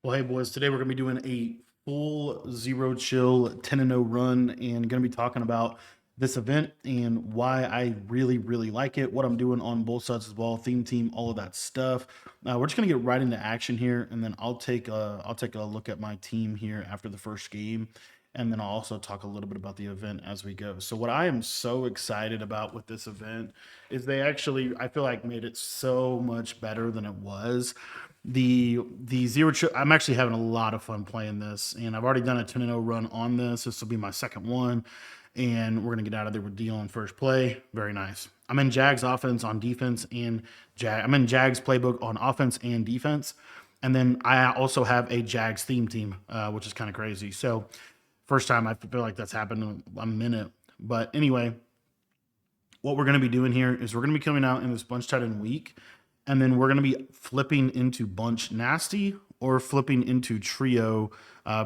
Well, hey boys, today we're going to be doing a full zero chill 10-0 run and going to be talking about this event and why I really, really like it, what I'm doing on both sides of the ball, theme team, all of that stuff. We're just going to get right into action here, and then I'll take a look at my team here after the first game, and then I'll also talk a little bit about the event as we go. So what I am so excited about with this event is they actually, I feel like, made it so much better than it was. The zero chill, I'm actually having a lot of fun playing this, and I've already done a 10-0 run on this. This will be my second one, and we're gonna get out of there with deal on first play. Very nice. I'm in Jags offense on defense, and I'm in Jags playbook on offense and defense, and then I also have a Jags theme team, which is kind of crazy. So first time I feel like that's happened in a minute. But anyway, what we're going to be doing here is we're going to be coming out in this bunch tight end week, and then we're going to be flipping into bunch nasty or flipping into trio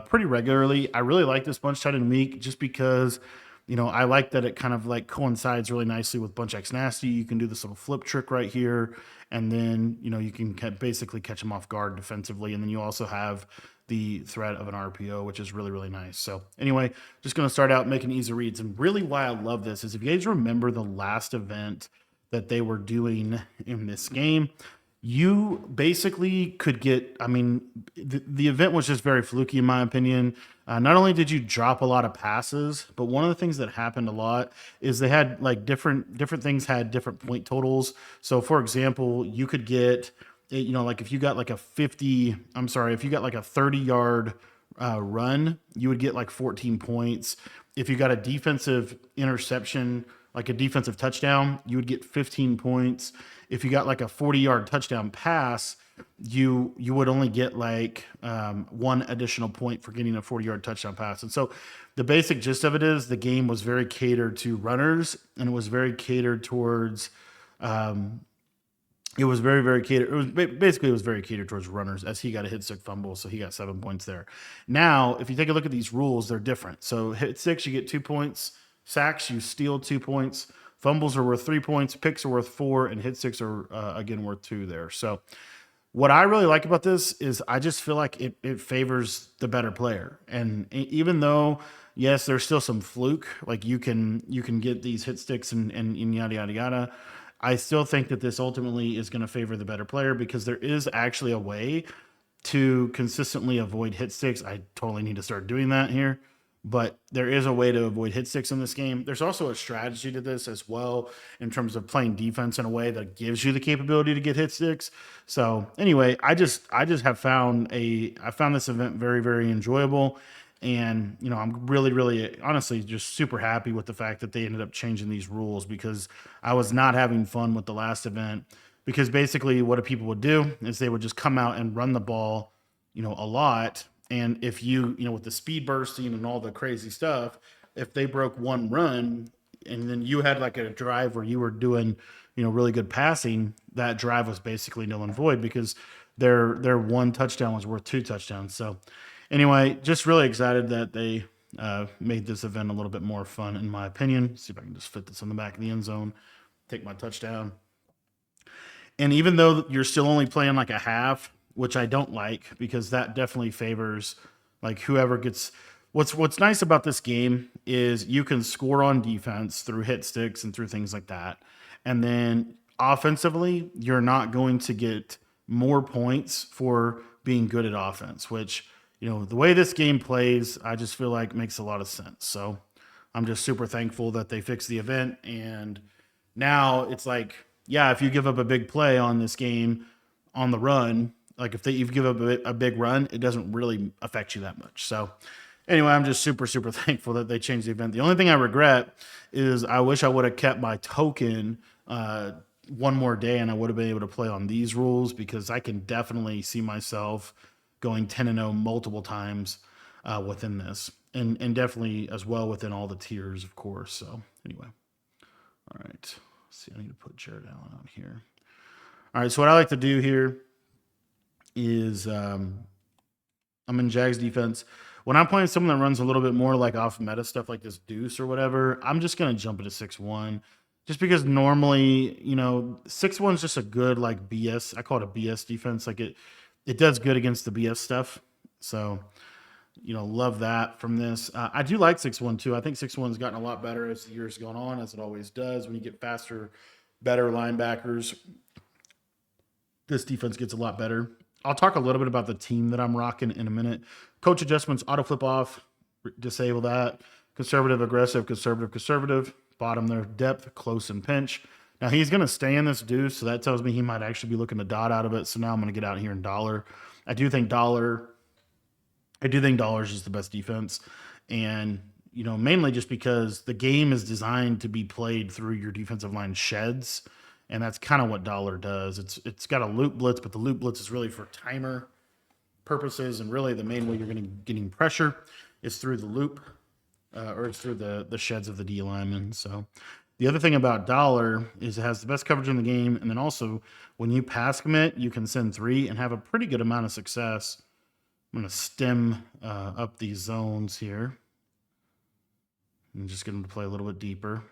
pretty regularly. I really like this bunch tight end week just because, I like that it kind of like coincides really nicely with bunch X nasty. You can do this little flip trick right here, and then you can basically catch them off guard defensively, and then you also have the threat of an RPO, which is really, really nice. So anyway, just going to start out making easy reads. And really why I love this is if you guys remember the last event that they were doing in this game, you basically could get, the event was just very fluky in my opinion. Not only did you drop a lot of passes, but one of the things that happened a lot is they had like different things had different point totals. So for example, you could get, like if you got like a 50, I'm sorry, if you got like a 30-yard run, you would get like 14 points. If you got a defensive interception, like a defensive touchdown, you would get 15 points. If you got like a 40-yard touchdown pass, you would only get like one additional point for getting a 40-yard touchdown pass. And so the basic gist of it is the game was very catered to runners, and it was very catered towards it was very, very catered. It was very catered towards runners as he got a hit stick fumble, so he got 7 points there. Now, if you take a look at these rules, they're different. So hit six, you get 2 points. Sacks, you steal 2 points. Fumbles are worth 3 points. Picks are worth four, and hit six are again worth two there. So what I really like about this is I just feel like it favors the better player. And even though yes, there's still some fluke, like you can get these hit sticks and yada yada yada. I still think that this ultimately is going to favor the better player because there is actually a way to consistently avoid hit sticks. I totally need to start doing that here, but there is a way to avoid hit sticks in this game. There's also a strategy to this as well in terms of playing defense in a way that gives you the capability to get hit sticks. So anyway, I found this event very, very enjoyable. And, I'm really, really honestly just super happy with the fact that they ended up changing these rules because I was not having fun with the last event. Because basically, what people would do is they would just come out and run the ball, a lot. And if with the speed bursting and all the crazy stuff, if they broke one run and then you had like a drive where you were doing, really good passing, that drive was basically null and void because their one touchdown was worth two touchdowns. So anyway, just really excited that they made this event a little bit more fun, in my opinion. Let's see if I can just fit this in the back of the end zone, take my touchdown. And even though you're still only playing like a half, which I don't like because that definitely favors like whoever gets. What's nice about this game is you can score on defense through hit sticks and through things like that, and then offensively you're not going to get more points for being good at offense, which the way this game plays, I just feel like makes a lot of sense. So I'm just super thankful that they fixed the event. And now it's like, yeah, if you give up a big play on this game on the run, like if you give up a big run, it doesn't really affect you that much. So anyway, I'm just super, super thankful that they changed the event. The only thing I regret is I wish I would have kept my token one more day and I would have been able to play on these rules because I can definitely see myself going 10-0 multiple times within this, and definitely as well within all the tiers, of course. So anyway, all right. Let's see, I need to put Jared Allen on here. All right, so what I like to do here is I'm in Jags defense. When I'm playing someone that runs a little bit more like off meta stuff like this deuce or whatever, I'm just gonna jump into 6-1. Just because normally, 6-1 is just a good like BS. I call it a BS defense. Like it does good against the BS stuff. So, love that from this. I do like 6-1 too. I think 6-1's gotten a lot better as the years gone on, as it always does. When you get faster, better linebackers, this defense gets a lot better. I'll talk a little bit about the team that I'm rocking in a minute. Coach adjustments, auto flip off, disable that. Conservative, aggressive, conservative, conservative. Bottom there, depth, close, and pinch. Now he's going to stay in this deuce, so that tells me he might actually be looking to dot out of it. So now I'm going to get out here in dollar. I do think dollars is the best defense, and mainly just because the game is designed to be played through your defensive line sheds, and that's kind of what dollar does. It's got a loop blitz, but the loop blitz is really for timer purposes, and really the main way you're going to getting pressure is through the loop, or it's through the sheds of the D lineman. So the other thing about dollar is it has the best coverage in the game, and then also when you pass commit, you can send 3 and have a pretty good amount of success. I'm going to stem up these zones here. I'm just going to play a little bit deeper.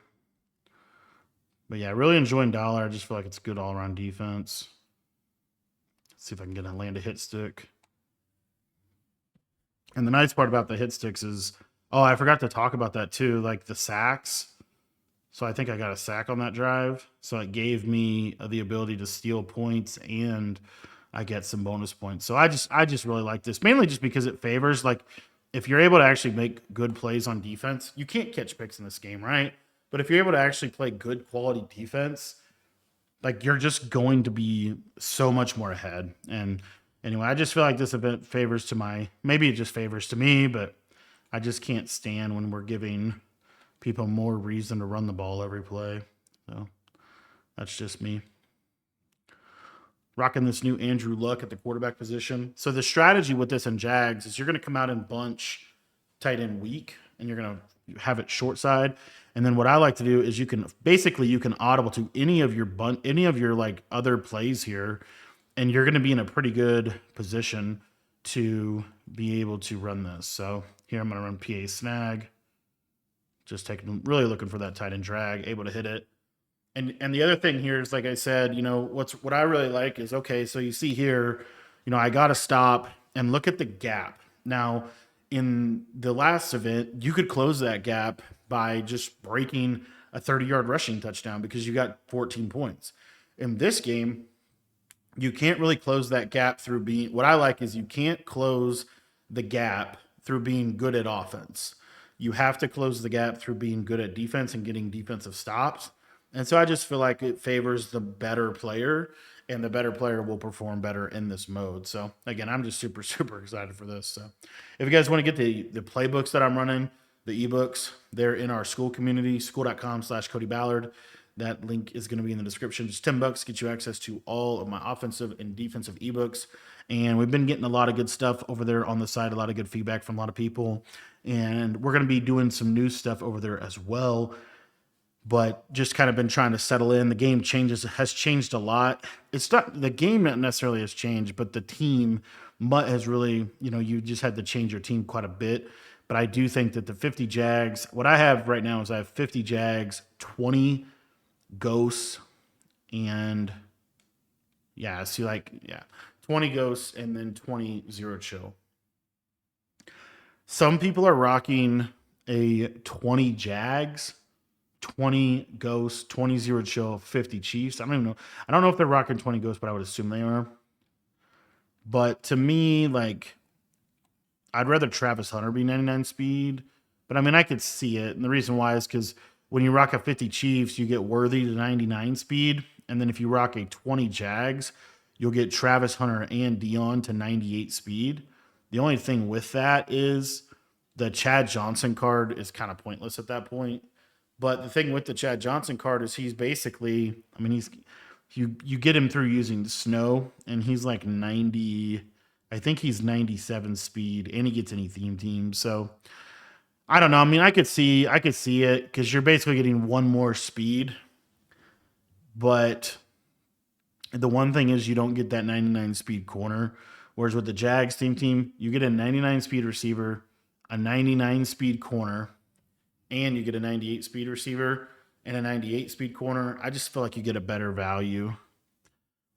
But yeah, really enjoying dollar. I just feel like it's good all-around defense. Let's see if I can get a land a hit stick. And the nice part about the hit sticks is, I forgot to talk about that too, like the sacks. So I think I got a sack on that drive. So it gave me the ability to steal points, and I get some bonus points. So I just really like this, mainly just because it favors, like, if you're able to actually make good plays on defense, you can't catch picks in this game, right? But if you're able to actually play good quality defense, like, you're just going to be so much more ahead. And anyway, I just feel like this event favors to maybe it just favors to me, but I just can't stand when we're giving people more reason to run the ball every play. So that's just me. Rocking this new Andrew Luck at the quarterback position. So the strategy with this in Jags is you're going to come out and bunch tight end weak, and you're going to have it short side. And then what I like to do is you can audible to any of your like other plays here, and you're going to be in a pretty good position to be able to run this. So here I'm going to run PA snag, just really looking for that tight end drag, able to hit it. And the other thing here is, like I said, what I really like is, okay, so you see here, I got to stop and look at the gap. Now, in the last event, you could close that gap by just breaking a 30-yard rushing touchdown because you got 14 points. In this game, you can't really close that gap through what I like is you can't close the gap through being good at offense. You have to close the gap through being good at defense and getting defensive stops. And so I just feel like it favors the better player, and the better player will perform better in this mode. So again, I'm just super, super excited for this. So if you guys want to get the playbooks that I'm running, the ebooks, they're in our school community, school.com/Cody Ballard. That link is going to be in the description. Just $10 get you access to all of my offensive and defensive ebooks. And we've been getting a lot of good stuff over there on the site, a lot of good feedback from a lot of people. And we're going to be doing some new stuff over there as well. But just kind of been trying to settle in. The game has changed a lot. It's not the game not necessarily has changed, but the team has really, you just had to change your team quite a bit. But I do think that the 50 Jags, what I have right now is I have 50 Jags, 20 Ghosts, and 20 Ghosts and then 20 Zero Chill. Some people are rocking a 20 Jags, 20 Ghosts, 20 Zero Chill, 50 Chiefs. I don't even know. I don't know if they're rocking 20 Ghosts, but I would assume they are. But to me, like, I'd rather Travis Hunter be 99 speed. But I mean, I could see it. And the reason why is because when you rock a 50 Chiefs, you get Worthy to 99 speed. And then if you rock a 20 Jags, you'll get Travis Hunter and Dion to 98 speed. The only thing with that is the Chad Johnson card is kind of pointless at that point. But the thing with the Chad Johnson card is he's basically, I mean, you get him through using snow, and he's like 90, I think he's 97 speed, and he gets any theme team. So I don't know. I mean, I could see it because you're basically getting one more speed. But the one thing is you don't get that 99 speed corner. Whereas with the Jags team, you get a 99 speed receiver, a 99 speed corner, and you get a 98 speed receiver and a 98 speed corner. I just feel like you get a better value.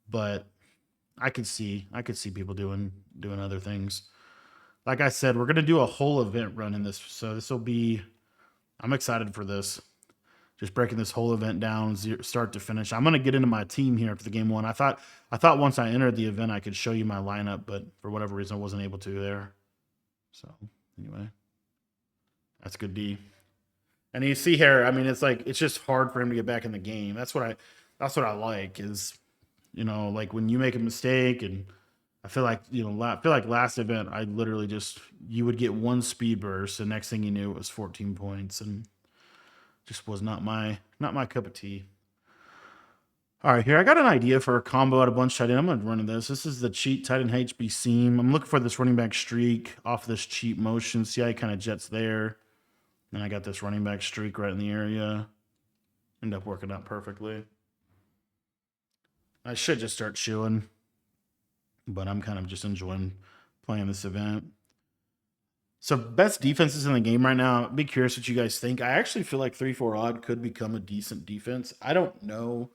But I could see people doing other things. Like I said, we're gonna do a whole event run in this, so this will be. I'm excited for this. Just breaking this whole event down, start to finish. I'm gonna get into my team here after the game one. I thought once I entered the event, I could show you my lineup, but for whatever reason, I wasn't able to there. So anyway, that's good D. And you see here, I mean, it's like it's just hard for him to get back in the game. That's what I like is, like when you make a mistake and I feel like, I feel like last event I literally just you would get one speed burst and next thing you knew it was 14 points and just was not my cup of tea. All right, here I got an idea for a combo out of bunch tight end. I'm gonna run this. This is the cheat tight end HB seam. I'm looking for this running back streak off this cheat motion. See how he kind of jets there. And I got this running back streak right in the area. End up working out perfectly. I should just start chewing, but I'm kind of just enjoying playing this event. So best defenses in the game right now. I'd be curious what you guys think. I actually feel like 3-4 odd could become a decent defense. I don't know.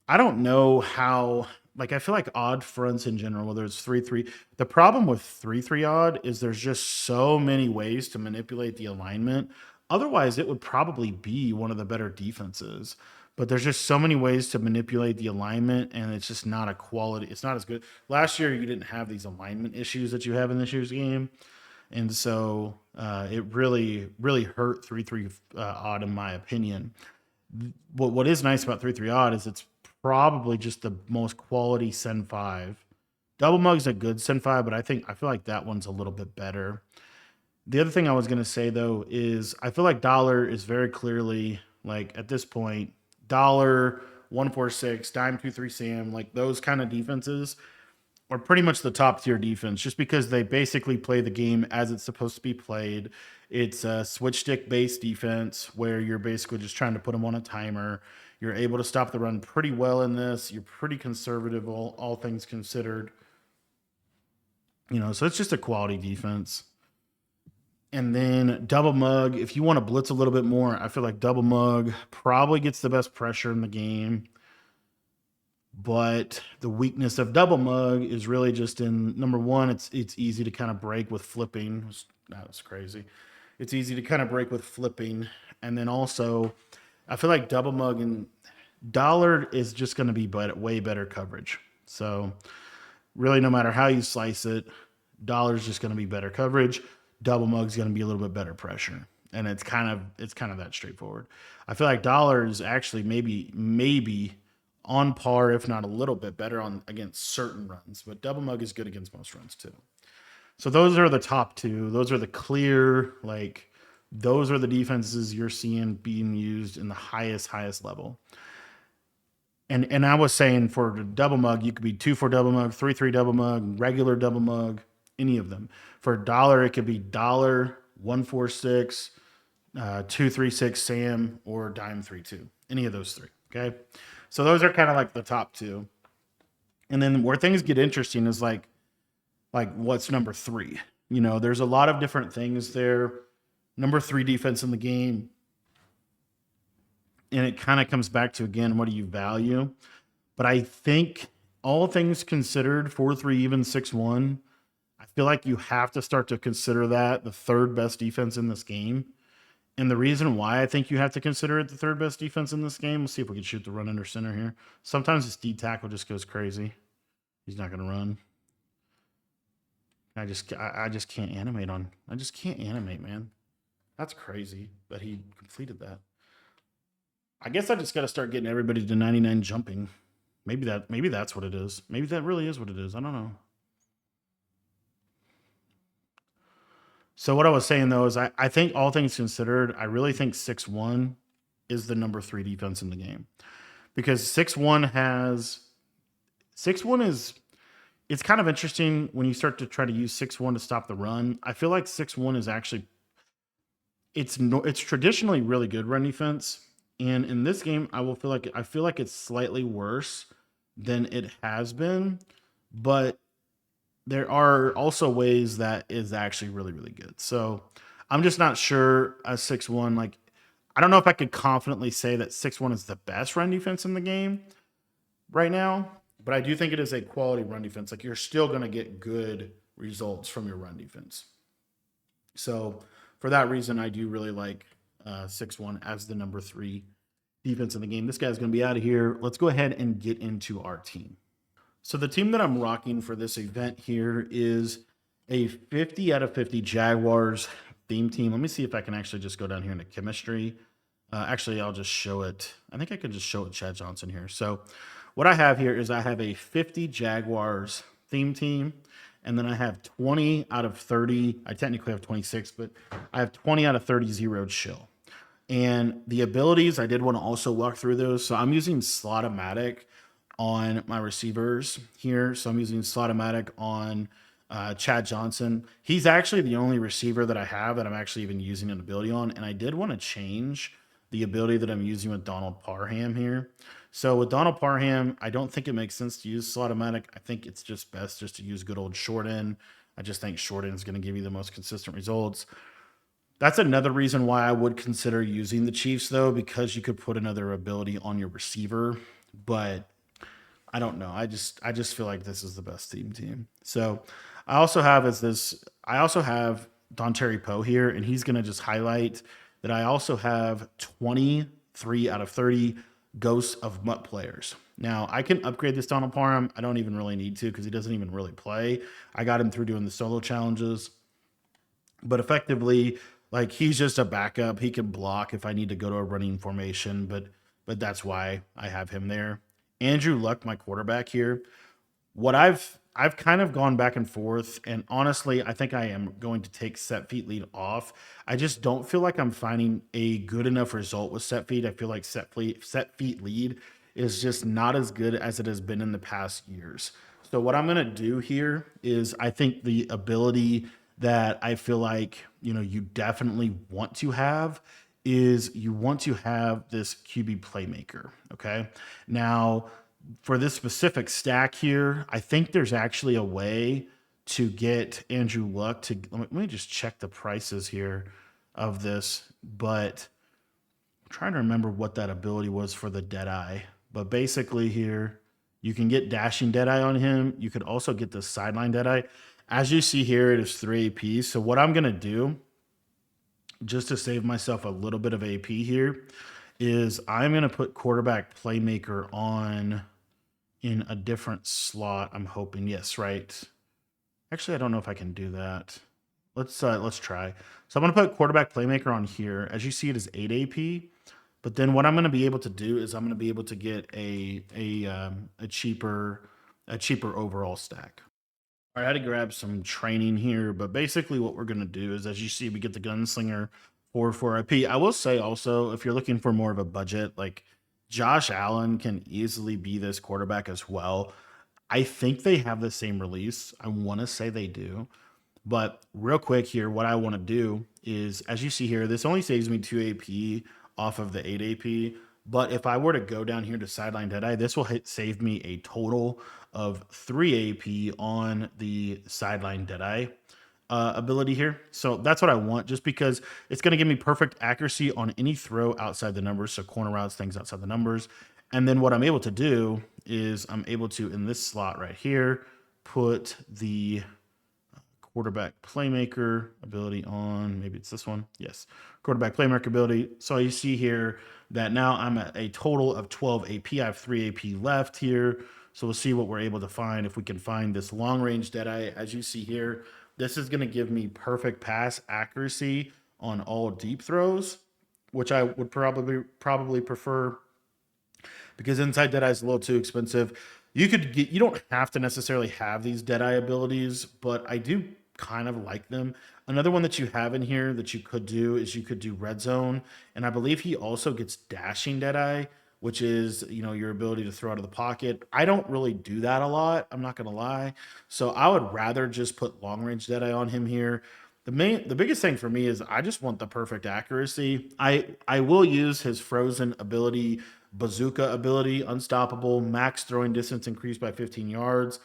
I don't know how. Like I feel like odd fronts in general, whether it's 3-3. The problem with 3-3 odd is there's just so many ways to manipulate the alignment. Otherwise, it would probably be one of the better defenses. But there's just so many ways to manipulate the alignment, and it's just not a quality. It's not as good. Last year, you didn't have these alignment issues that you have in this year's game. And so it really, really hurt 3-3 odd, in my opinion. What is nice about 3-3 odd is it's probably just the most quality Sen 5. Double Mug's a good Sen 5, but I feel like that one's a little bit better. The other thing I was gonna say though is I feel like Dollar is very clearly like at this point, Dollar, 146, Dime 2-3 Sam, like those kind of defenses are pretty much the top tier defense just because they basically play the game as it's supposed to be played. It's a switch stick based defense where you're basically just trying to put them on a timer. You're able to stop the run pretty well in this. You're pretty conservative, all things considered. So it's just a quality defense. And then double mug, if you want to blitz a little bit more, I feel like double mug probably gets the best pressure in the game. But the weakness of double mug is really just in number one, it's easy to kind of break with flipping. That was crazy. It's easy to kind of break with flipping. And then also, I feel like double mug and dollar is just going to be way better coverage. So really, no matter how you slice it, dollar is just going to be better coverage. Double mug is going to be a little bit better pressure. And it's kind of that straightforward. I feel like dollar is actually maybe on par, if not a little bit better on against certain runs, but double mug is good against most runs too. So those are the top two. Those are the clear, like those are the defenses you're seeing being used in the highest level. And I was saying for the double mug, you could be 2-4 double mug, 3-3 double mug, regular double mug, any of them. For dollar, it could be dollar 146, 236 Sam, or dime 3-2. Any of those three. Okay. So those are kind of like the top two. And then where things get interesting is like what's number 3? There's a lot of different things there. Number 3 defense in the game. And it kind of comes back to, again, what do you value? But I think all things considered, 4-3, even 6-1, I feel like you have to start to consider that the third best defense in this game. And the reason why I think you have to consider it the third best defense in this game, let's see if we can shoot the run under center here. Sometimes this D tackle just goes crazy. He's not going to run. I just can't animate on. I just can't animate, man. That's crazy that he completed that. I guess I just got to start getting everybody to 99 jumping. Maybe that's what it is. Maybe that really is what it is. I don't know. So what I was saying though is I think all things considered, I really think 6-1 is the number 3 defense in the game. Because 6-1 is it's kind of interesting when you start to try to use 6-1 to stop the run. I feel like 6-1 is actually it's traditionally really good run defense. And in this game, I feel like it's slightly worse than it has been, but there are also ways that is actually really, really good. So I'm just not sure a 6-1. Like, I don't know if I could confidently say that 6-1 is the best run defense in the game right now. but I do think it is a quality run defense. Like you're still going to get good results from your run defense. So for that reason, I do really like 6-1 as the number 3 defense in the game. This guy's going to be out of here. Let's go ahead and get into our team. So the team that I'm rocking for this event here is a 50 out of 50 Jaguars theme team. Let me see if I can actually just go down here into chemistry. Actually, I'll just show it. I think I could just show it Chad Johnson here. So what I have here is I have a 50 Jaguars theme team, and then I have 20 out of 30. I technically have 26, but I have 20 out of 30 zeroed chill. And the abilities, I did want to also walk through those. So I'm using Slotomatic on my receivers here. So I'm using Slotomatic on Chad Johnson. He's actually the only receiver that I have that I'm actually even using an ability on. And I did want to change the ability that I'm using with Donald Parham here. So with Donald Parham, I don't think it makes sense to use Slotomatic. I think it's just best just to use good old short end. I just think short end is going to give you the most consistent results. That's another reason why I would consider using the Chiefs, though, because you could put another ability on your receiver. But I don't know. I just feel like this is the best team. So I also have Don Terry Poe here, and he's gonna just highlight that I also have 23 out of 30 Ghosts of Mutt players. Now I can upgrade this Donald Parham. I don't even really need to because he doesn't even really play. I got him through doing the solo challenges. But effectively, like he's just a backup. He can block if I need to go to a running formation, but that's why I have him there. Andrew Luck, my quarterback here. What I've kind of gone back and forth, and honestly, I think I am going to take set feet lead off. I just don't feel like I'm finding a good enough result with set feet. I feel like set feet lead is just not as good as it has been in the past years. So what I'm gonna do here is I think the ability that I feel like you definitely want to have is you want to have this QB playmaker. Okay, now for this specific stack here, I think there's actually a way to get Andrew Luck to. Let me just check the prices here of this, but I'm trying to remember what that ability was for the Deadeye. But basically, here you can get dashing Deadeye on him. You could also get the sideline Deadeye. As you see here, it is 3 AP. So what I'm gonna do, just to save myself a little bit of AP here, is I'm gonna put quarterback playmaker on in a different slot. I'm hoping, yes, right. Actually, I don't know if I can do that. Let's try. So I'm gonna put quarterback playmaker on here. As you see, it is 8 AP. But then what I'm gonna be able to do is I'm gonna be able to get a cheaper overall stack. I had to grab some training here, but basically what we're gonna do is, as you see, we get the gunslinger for 4 IP. I will say also, if you're looking for more of a budget, like Josh Allen can easily be this quarterback as well. I think they have the same release. I want to say they do. But real quick here, what I want to do is, as you see here, this only saves me 2 AP off of the 8 AP. But if I were to go down here to sideline Deadeye, this will save me a total of 3 AP on the sideline Deadeye ability here. So that's what I want, just because it's going to give me perfect accuracy on any throw outside the numbers. So corner routes, things outside the numbers. And then what I'm able to do is I'm able to, in this slot right here, put the quarterback playmaker ability on. Maybe it's this one. Yes. Quarterback playmaker ability. So you see here that now I'm at a total of 12 AP. I have 3 AP left here. So we'll see what we're able to find. If we can find this long range Deadeye, as you see here, this is going to give me perfect pass accuracy on all deep throws, which I would probably prefer, because inside Deadeye is a little too expensive. You don't have to necessarily have these Deadeye abilities, but I do kind of like them. Another one that you have in here that you could do is you could do red zone, and I believe he also gets dashing Deadeye, which is your ability to throw out of the pocket. I don't really do that a lot, I'm not gonna lie. So I would rather just put long range Deadeye on him here. The biggest thing for me is I just want the perfect accuracy. I will use his frozen ability, bazooka ability, unstoppable, max throwing distance increased by 15 yards.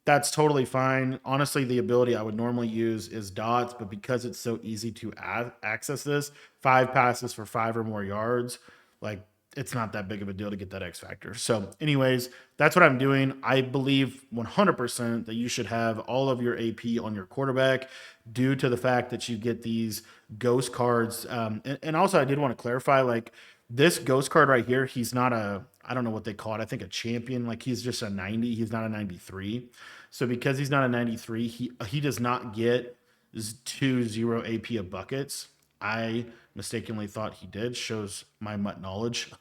That's totally fine. Honestly, the ability I would normally use is dots, but because it's so easy to access this, 5 passes for 5 or more yards, like it's not that big of a deal to get that X factor. So, anyways, that's what I'm doing. I believe 100% that you should have all of your AP on your quarterback due to the fact that you get these ghost cards. And also, I did want to clarify, like this ghost card right here, he's not a, I don't know what they call it. I think a champion. Like he's just a 90. He's not a 93. So because he's not a 93, he does not get 2 AP of buckets. I mistakenly thought he did. Shows my mutt knowledge.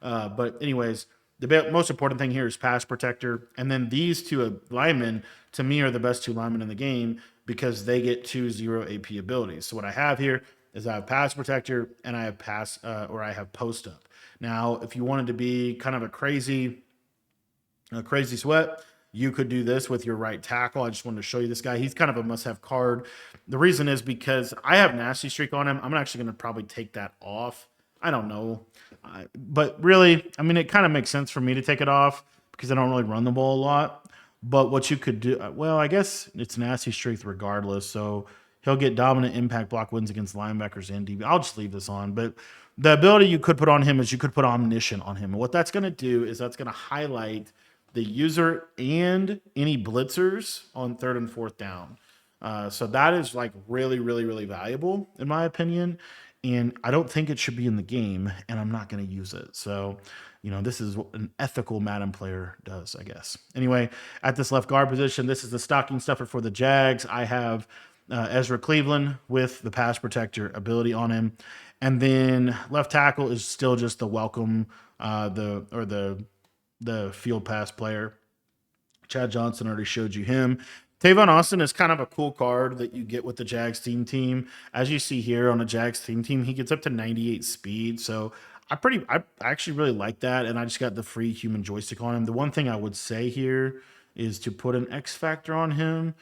But anyways, the most important thing here is pass protector, and then these two linemen to me are the best two linemen in the game because they get 2 AP abilities. So what I have here is I have pass protector and I have I have post up. Now, if you wanted to be kind of a crazy sweat, you could do this with your right tackle. I just wanted to show you this guy. He's kind of a must-have card. The reason is because I have nasty streak on him. I'm actually going to probably take that off. I don't know. But really, I mean, it kind of makes sense for me to take it off because I don't really run the ball a lot. But what you could do, well, I guess it's nasty streak regardless. So he'll get dominant impact block wins against linebackers and DB. I'll just leave this on. But the ability you could put on him is you could put omniscient on him. And what that's going to do is that's going to highlight the user and any blitzers on 3rd and 4th down. So that is like really, really, really valuable in my opinion. And I don't think it should be in the game, and I'm not going to use it. So, this is what an ethical Madden player does, I guess. Anyway, at this left guard position, this is the stocking stuffer for the Jags. I have Ezra Cleveland with the pass protector ability on him. And then left tackle is still just the welcome, the field pass player. Chad Johnson already showed you him. Tavon Austin is kind of a cool card that you get with the Jags team. As you see here on the Jags team, he gets up to 98 speed. So I actually really like that. And I just got the free human joystick on him. The one thing I would say here is to put an X factor on him.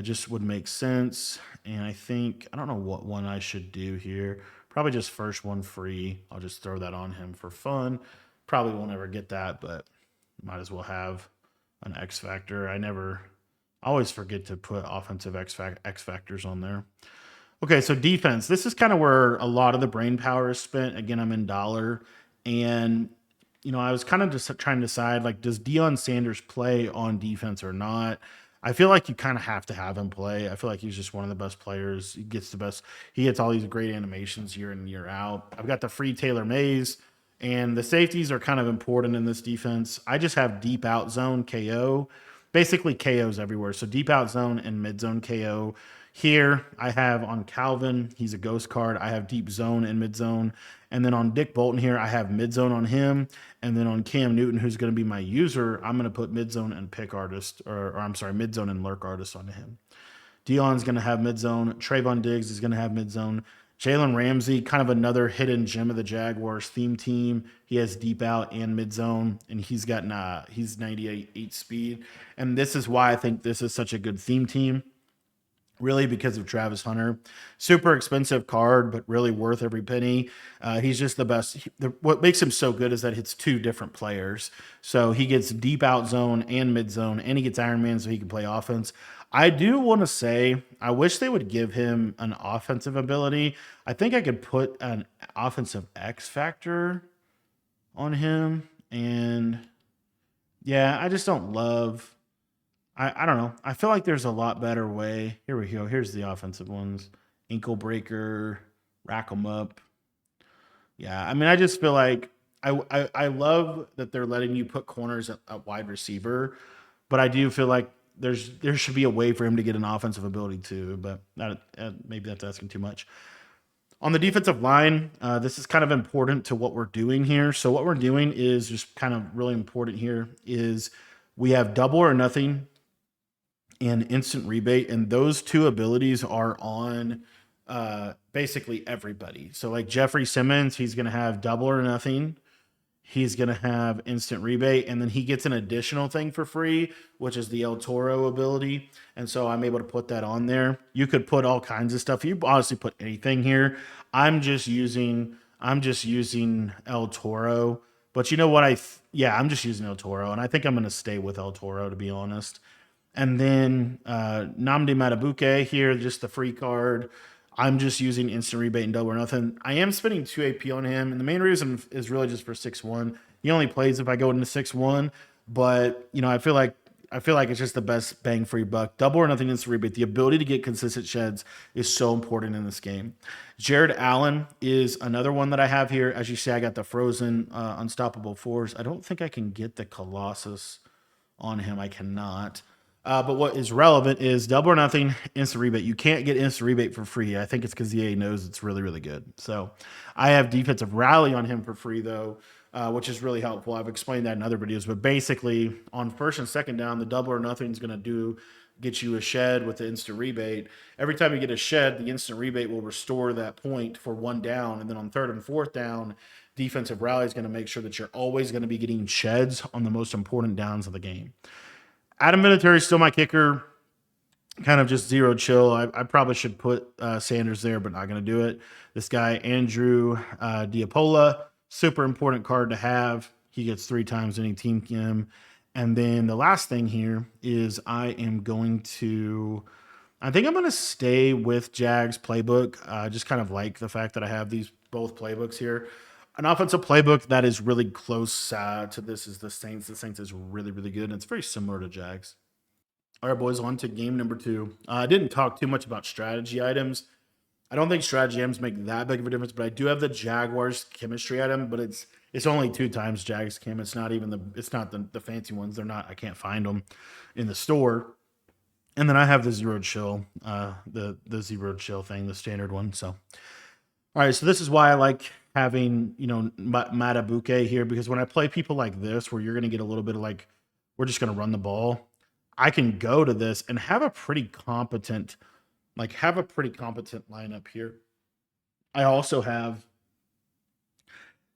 Just would make sense. And I don't know what one I should do here. Probably just first one free. I'll just throw that on him for fun. Probably won't ever get that, but might as well have an X factor. I always forget to put offensive X factors on there. Okay, so defense. This is kind of where a lot of the brain power is spent. Again, I'm in dollar. And, I was kind of just trying to decide, like, does Deion Sanders play on defense or not? I feel like you kind of have to have him play. I feel like he's just one of the best players. He gets all these great animations year in and year out. I've got the free Taylor Mays. And the safeties are kind of important in this defense. I just have deep out zone KO. Basically KOs everywhere. So deep out zone and mid zone KO. Here I have on Calvin, he's a ghost card. I have deep zone and mid zone. And then on Dick Bolton here, I have mid zone on him. And then on Cam Newton, who's going to be my user, I'm going to put mid zone and pick artist, mid zone and lurk artist on him. Deion's going to have mid zone. Trayvon Diggs is going to have mid zone. Jalen Ramsey, kind of another hidden gem of the Jaguars theme team. He has deep out and mid zone, and he's 98 speed. And this is why I think this is such a good theme team. Really, because of Travis Hunter. Super expensive card, but really worth every penny. He's just the best. What makes him so good is that it's two different players. So he gets deep out zone and mid zone, and he gets Iron Man so he can play offense. I do want to say, I wish they would give him an offensive ability. I think I could put an offensive X factor on him. And yeah, I just don't love... I don't know. I feel like there's a lot better way. Here we go. Here's the offensive ones. Ankle breaker, rack them up. Yeah, I mean, I just feel like I love that they're letting you put corners at wide receiver, but I do feel like there should be a way for him to get an offensive ability too, but maybe that's asking too much. On the defensive line, this is kind of important to what we're doing here. So what we're doing is just kind of really important here is we have double or nothing and instant rebate, and those two abilities are on basically everybody. So like Jeffrey Simmons, he's going to have double or nothing. He's going to have instant rebate, and then he gets an additional thing for free, which is the El Toro ability. And so I'm able to put that on there. You could put all kinds of stuff. You honestly put anything here. I'm just using El Toro. But you know what? I'm just using El Toro, and I think I'm going to stay with El Toro, to be honest. And then Nnamdi Madubuike here, just the free card. I'm just using instant rebate and double or nothing. I am spending 2 AP on him, and the main reason is really just for 6-1. He only plays if I go into 6-1, but I feel like it's just the best bang for your buck. Double or nothing instant rebate. The ability to get consistent sheds is so important in this game. Jared Allen is another one that I have here. As you see, I got the frozen unstoppable fours. I don't think I can get the Colossus on him. I cannot. But what is relevant is double or nothing instant rebate. You can't get instant rebate for free. I think it's because EA knows it's really, really good. So I have defensive rally on him for free, though, which is really helpful. I've explained that in other videos. But basically, on first and second down, the double or nothing is going to get you a shed with the instant rebate. Every time you get a shed, the instant rebate will restore that point for 1 down. And then on third and fourth down, defensive rally is going to make sure that you're always going to be getting sheds on the most important downs of the game. Adam Vinatieri is still my kicker. Kind of just zero chill. I probably should put Sanders there, but not going to do it. This guy, Andrew Diapola, super important card to have. He gets 3 times any team him. And then the last thing here is I think I'm going to stay with Jags playbook. Just kind of like the fact that I have these both playbooks here. An offensive playbook that is really close to this is the Saints. The Saints is really, really good, and it's very similar to Jags. All right, boys, on to game number 2. I didn't talk too much about strategy items. I don't think strategy items make that big of a difference, but I do have the Jaguars chemistry item, but it's only 2 times Jags chem. It's not even the fancy ones. They're not. I can't find them in the store. And then I have the zero chill, the zero chill thing, the standard one. So, all right, so this is why I like having, Matabuke here, because when I play people like this, where you're going to get a little bit of we're just going to run the ball, I can go to this and have a pretty competent lineup here. I also have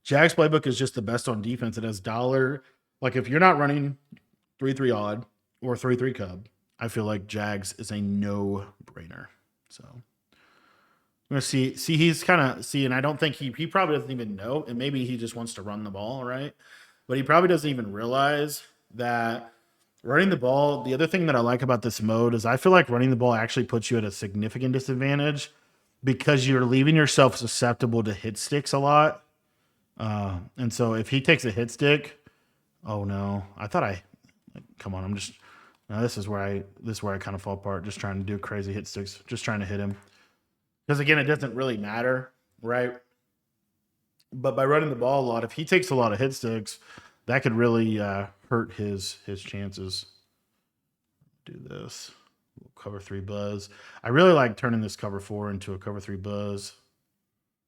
Jags playbook is just the best on defense. It has dollar. If you're not running 3-3 odd or 3-3 cub, I feel like Jags is a no-brainer. So I'm gonna see he's kind of and I don't think he probably doesn't even know, and maybe he just wants to run the ball, right? But he probably doesn't even realize that running the ball, the other thing that I like about this mode is I feel like running the ball actually puts you at a significant disadvantage because you're leaving yourself susceptible to hit sticks a lot. And so if he takes a hit stick, oh no, come on, this is where I kind of fall apart, just trying to do crazy hit sticks, just trying to hit him. Because again, it doesn't really matter, right? But by running the ball a lot, if he takes a lot of hit sticks, that could really hurt his chances. Do this. Cover 3 buzz. I really like turning this cover 4 into a cover 3 buzz.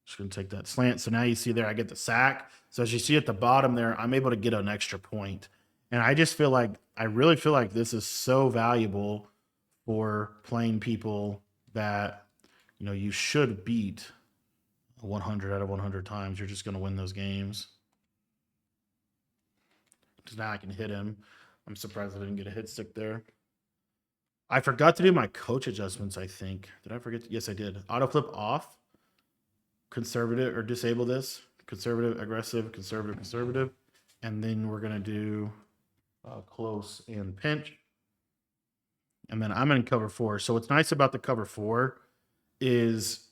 Just going to take that slant. So now you see there, I get the sack. So as you see at the bottom there, I'm able to get an extra point. And I really feel like this is so valuable for playing people that, you should beat 100 out of 100 times. You're just going to win those games. Because now I can hit him. I'm surprised I didn't get a hit stick there. I forgot to do my coach adjustments, I think. Did I forget? Yes, I did. Auto flip off. Conservative or disable this. Conservative, aggressive, conservative. And then we're going to do close and pinch. And then I'm in cover 4. So what's nice about the cover 4 is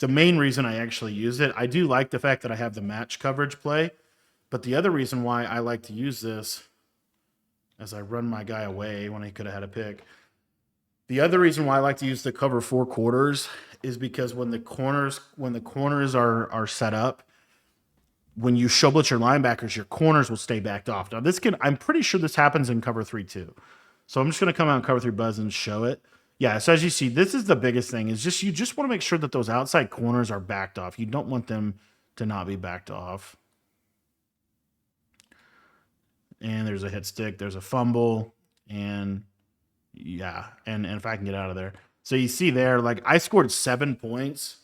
the main reason I actually use it. I do like the fact that I have the match coverage play. But the other reason why I like to use this, as I run my guy away when he could have had a pick, the other reason why I like to use the cover 4 quarters is because when the corners are set up, when you show blitz your linebackers, your corners will stay backed off. Now I'm pretty sure this happens in cover 3 too. So I'm just going to come out in cover 3 buzz and show it. Yeah, so as you see, this is the biggest thing, is you just want to make sure that those outside corners are backed off. You don't want them to not be backed off. And there's a hit stick, there's a fumble, and yeah, and if I can get out of there. So you see there, I scored 7 points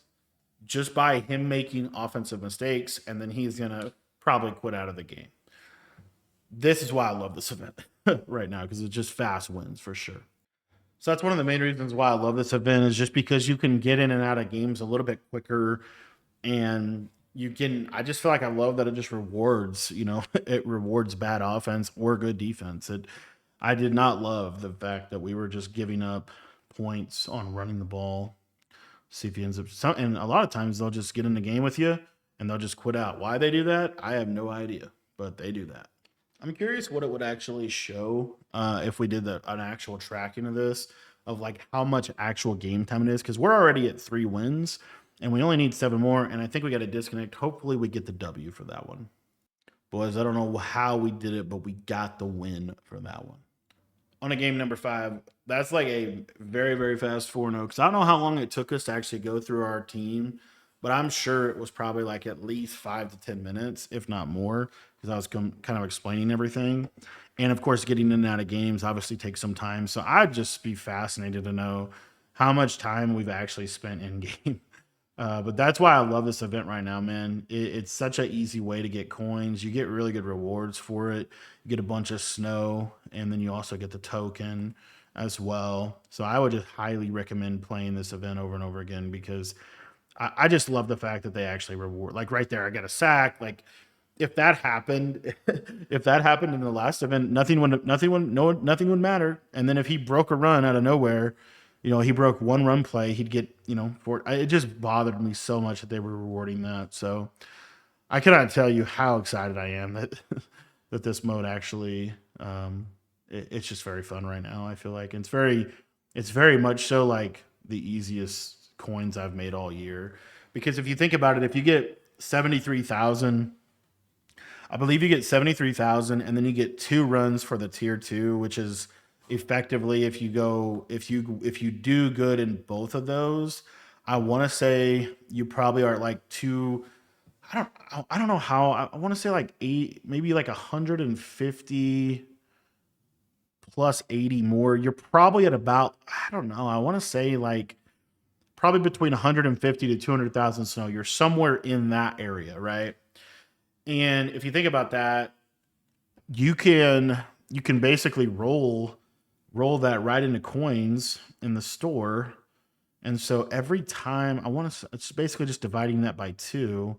just by him making offensive mistakes, and then he's going to probably quit out of the game. This is why I love this event right now, because it's just fast wins for sure. So that's one of the main reasons why I love this event, is just because you can get in and out of games a little bit quicker, and I just feel like I love that it just rewards, it rewards bad offense or good defense. I did not love the fact that we were just giving up points on running the ball. See if he ends up. And a lot of times they'll just get in the game with you and they'll just quit out. Why they do that, I have no idea, but they do that. I'm curious what it would actually show if we did an actual tracking of this, of like how much actual game time it is, because we're already at 3 wins and we only need 7 more. And I think we got to disconnect. Hopefully, we get the W for that one. Boys, I don't know how we did it, but we got the win for that one. On a game number 5, that's like a very, very fast 4-0. Because I don't know how long it took us to actually go through our team, but I'm sure it was probably like at least 5 to 10 minutes, if not more, because I was kind of explaining everything. And of course, getting in and out of games obviously takes some time. So I'd just be fascinated to know how much time we've actually spent in game. But that's why I love this event right now, man. It's such an easy way to get coins. You get really good rewards for it. You get a bunch of snow, and then you also get the token as well. So I would just highly recommend playing this event over and over again because I just love the fact that they actually reward. Like right there, I got a sack. Like if that happened, if that happened in the last event, nothing would matter. And then if he broke a run out of nowhere, he broke one run play, he'd get, it just bothered me so much that they were rewarding that. So I cannot tell you how excited I am that that this mode actually, it's just very fun right now. I feel like it's very much so like the easiest coins I've made all year. Because if you think about it, if you get 73,000, I believe you get 73,000, and then you get 2 runs for the tier 2, which is effectively if you do good in both of those, I want to say you probably are at like two. I don't know how. I want to say like 8, maybe like 150 plus 80 more. You're probably at about, I don't know. I want to say like probably between 150 to 200,000 snow. You're somewhere in that area, right? And if you think about that, you can basically roll that right into coins in the store. And so every time it's basically just dividing that by 2.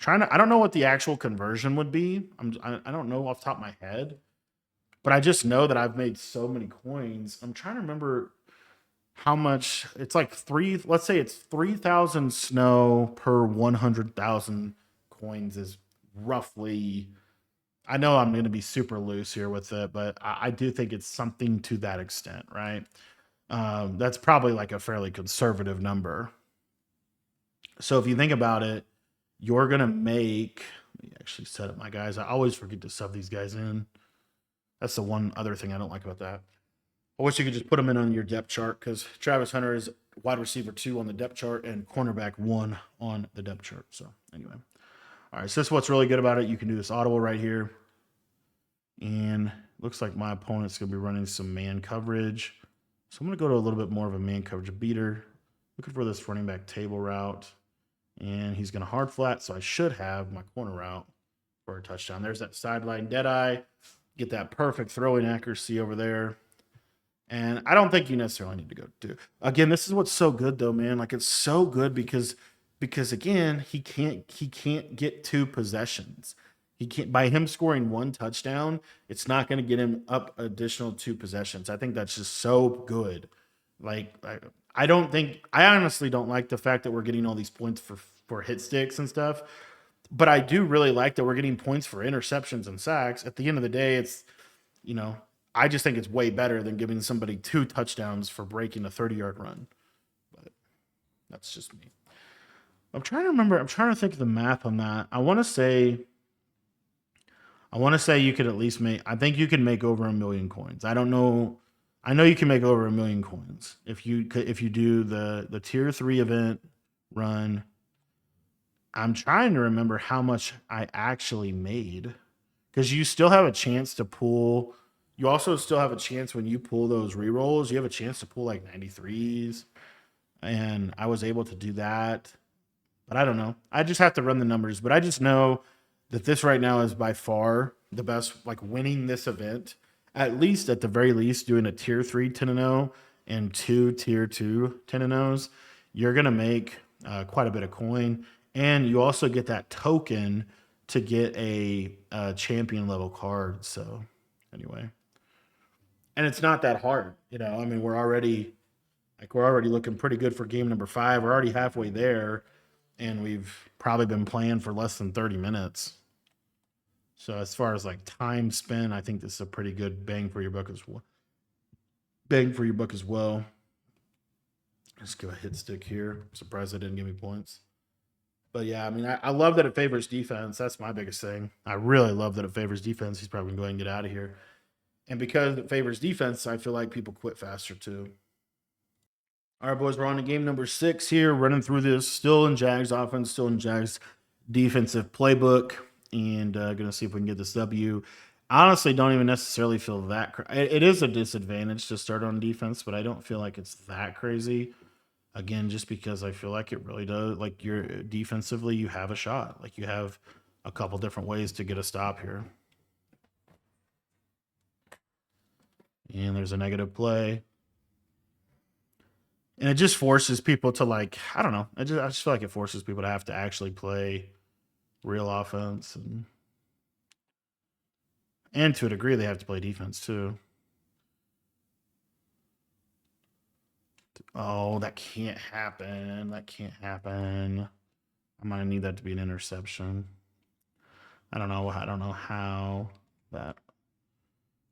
I don't know what the actual conversion would be. I don't know off the top of my head, but I just know that I've made so many coins. I'm trying to remember how much it's like let's say it's 3,000 snow per 100,000 coins is roughly. I know I'm going to be super loose here with it, but I do think it's something to that extent, right? That's probably like a fairly conservative number. So if you think about it, you're going to make. Let me actually set up my guys. I always forget to sub these guys in. That's the one other thing I don't like about that. I wish you could just put them in on your depth chart because Travis Hunter is wide receiver 2 on the depth chart and cornerback 1 on the depth chart. So anyway. All right, so this is what's really good about it. You can do this audible right here. And looks like my opponent's going to be running some man coverage. So I'm going to go to a little bit more of a man coverage beater. Looking for this running back table route. And he's going to hard flat, so I should have my corner route for a touchdown. There's that sideline dead eye. Get that perfect throwing accuracy over there. And I don't think you necessarily need to go do. Again, this is what's so good though, man. Like it's so good because again, he can't get 2 possessions. He can't, by him scoring 1 touchdown, it's not going to get him up additional 2 possessions. I think that's just so good. Like I honestly don't like the fact that we're getting all these points for hit sticks and stuff. But I do really like that we're getting points for interceptions and sacks. At the end of the day, it's, I just think it's way better than giving somebody 2 touchdowns for breaking a 30-yard run. But that's just me. I'm trying to remember. I'm trying to think of the math on that. I want to say you could at least make. I think you can make over 1 million coins. I don't know. I know you can make over 1 million coins if you do the tier 3 event run. I'm trying to remember how much I actually made because you still have a chance to pull. You also still have a chance when you pull those rerolls. You have a chance to pull like 93s, and I was able to do that. But I don't know. I just have to run the numbers. But I just know that this right now is by far the best, like winning this event, at least at the very least, doing a tier 3 10-0 and 2 tier 2 10-0s. You're going to make quite a bit of coin. And you also get that token to get a champion level card. So anyway. And it's not that hard. I mean, we're already Like we're already looking pretty good for game number 5. We're already halfway there, and we've probably been playing for less than 30 minutes. So as far as like time spent, I think this is a pretty good bang for your buck as well. Just give a hit stick here. I'm surprised they didn't give me points. But yeah, I mean, I love that it favors defense. That's my biggest thing. I really love that it favors defense. He's probably going to go ahead and get out of here. And because it favors defense, I feel like people quit faster too. All right, boys, we're on to game number 6 here, running through this. Still in Jags offense, still in Jags defensive playbook, and going to see if we can get this W. Honestly, don't even necessarily feel that. It is a disadvantage to start on defense, but I don't feel like it's that crazy. Again, just because I feel like it really does. Like you're defensively, you have a shot. Like you have a couple different ways to get a stop here. And there's a negative play. And it just forces people to like, I don't know. I just feel like it forces people to have to actually play real offense and to a degree they have to play defense too. Oh, that can't happen. That can't happen. I might need that to be an interception. I don't know how that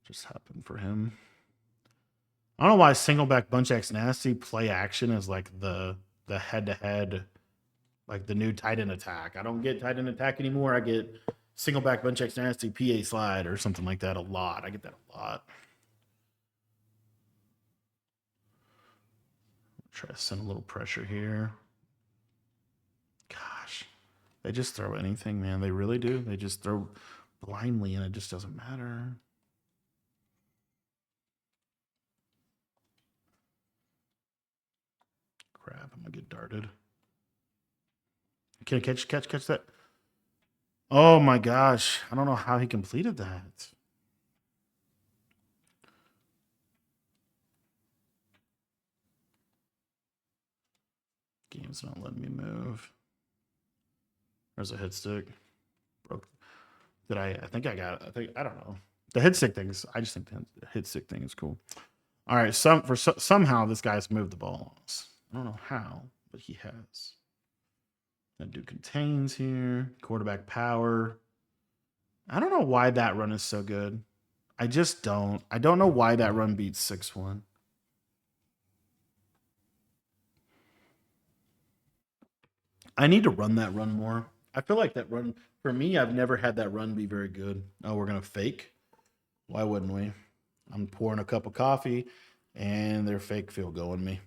just happened for him. I don't know why single back bunch X nasty play action is like the head to head, like the new tight end attack. I don't get tight end attack anymore. I get single back bunch X nasty PA slide or something like that a lot. I get that a lot. Try to send a little pressure here. Gosh, they just throw anything, man. They really do. They just throw blindly, and it just doesn't matter. Crap, I'm gonna get darted. Can I catch that? Oh my gosh, I don't know how he completed that. Game's not letting me move. There's a hit stick. Broke. Did I think I got it. I don't know. The hit stick things. I just think the hit stick thing is cool. All right, somehow this guy's moved the ball on us. I don't know how, but he has. That dude contains here. Quarterback power. I don't know why that run is so good. I just don't. I don't know why that run beats 6-1. I need to run that run more. I feel like that run, for me, I've never had that run be very good. Oh, we're going to fake? Why wouldn't we? I'm pouring a cup of coffee, and their fake field goal in me.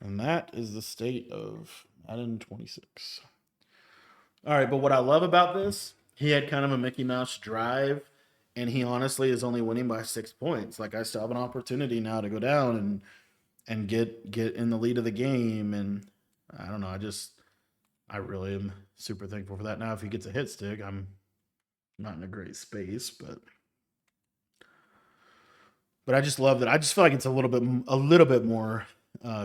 And that is the state of Madden 26. All right, but what I love about this, he had kind of a Mickey Mouse drive, and he honestly is only winning by 6 points. Like I still have an opportunity now to go down and get in the lead of the game, and I don't know. I really am super thankful for that. Now, if he gets a hit stick, I'm not in a great space, but I just love that. I just feel like it's a little bit more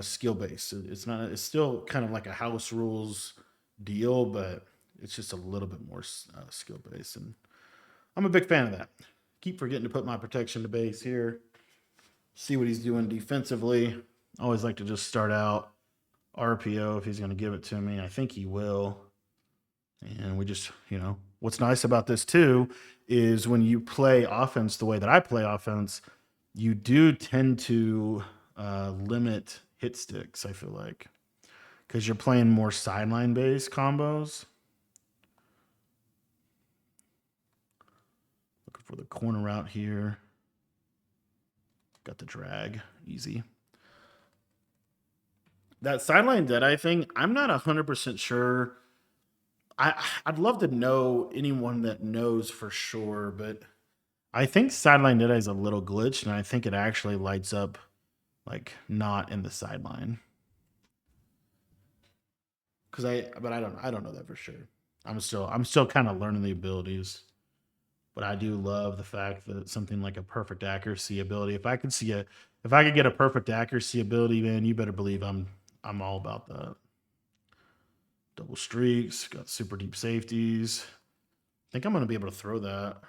skill based. It's not. It's still kind of like a house rules deal, but it's just a little bit more skill based, and I'm a big fan of that. Keep forgetting to put my protection to base here. See what he's doing defensively. I always like to just start out RPO if he's going to give it to me. I think he will. And we just, what's nice about this too is when you play offense the way that I play offense, you do tend to limit hit sticks, I feel like, because you're playing more sideline based combos. Looking for the corner route here. Got the drag, easy. That sideline deadeye thing, I'm not 100% sure. I'd love to know anyone that knows for sure, but I think sideline deadeye is a little glitched, and I think it actually lights up like not in the sideline. But I don't know that for sure. I'm still kind of learning the abilities, but I do love the fact that something like a perfect accuracy ability. If I could get a perfect accuracy ability, man, you better believe I'm all about that. Double streaks, got super deep safeties. I think I'm going to be able to throw that.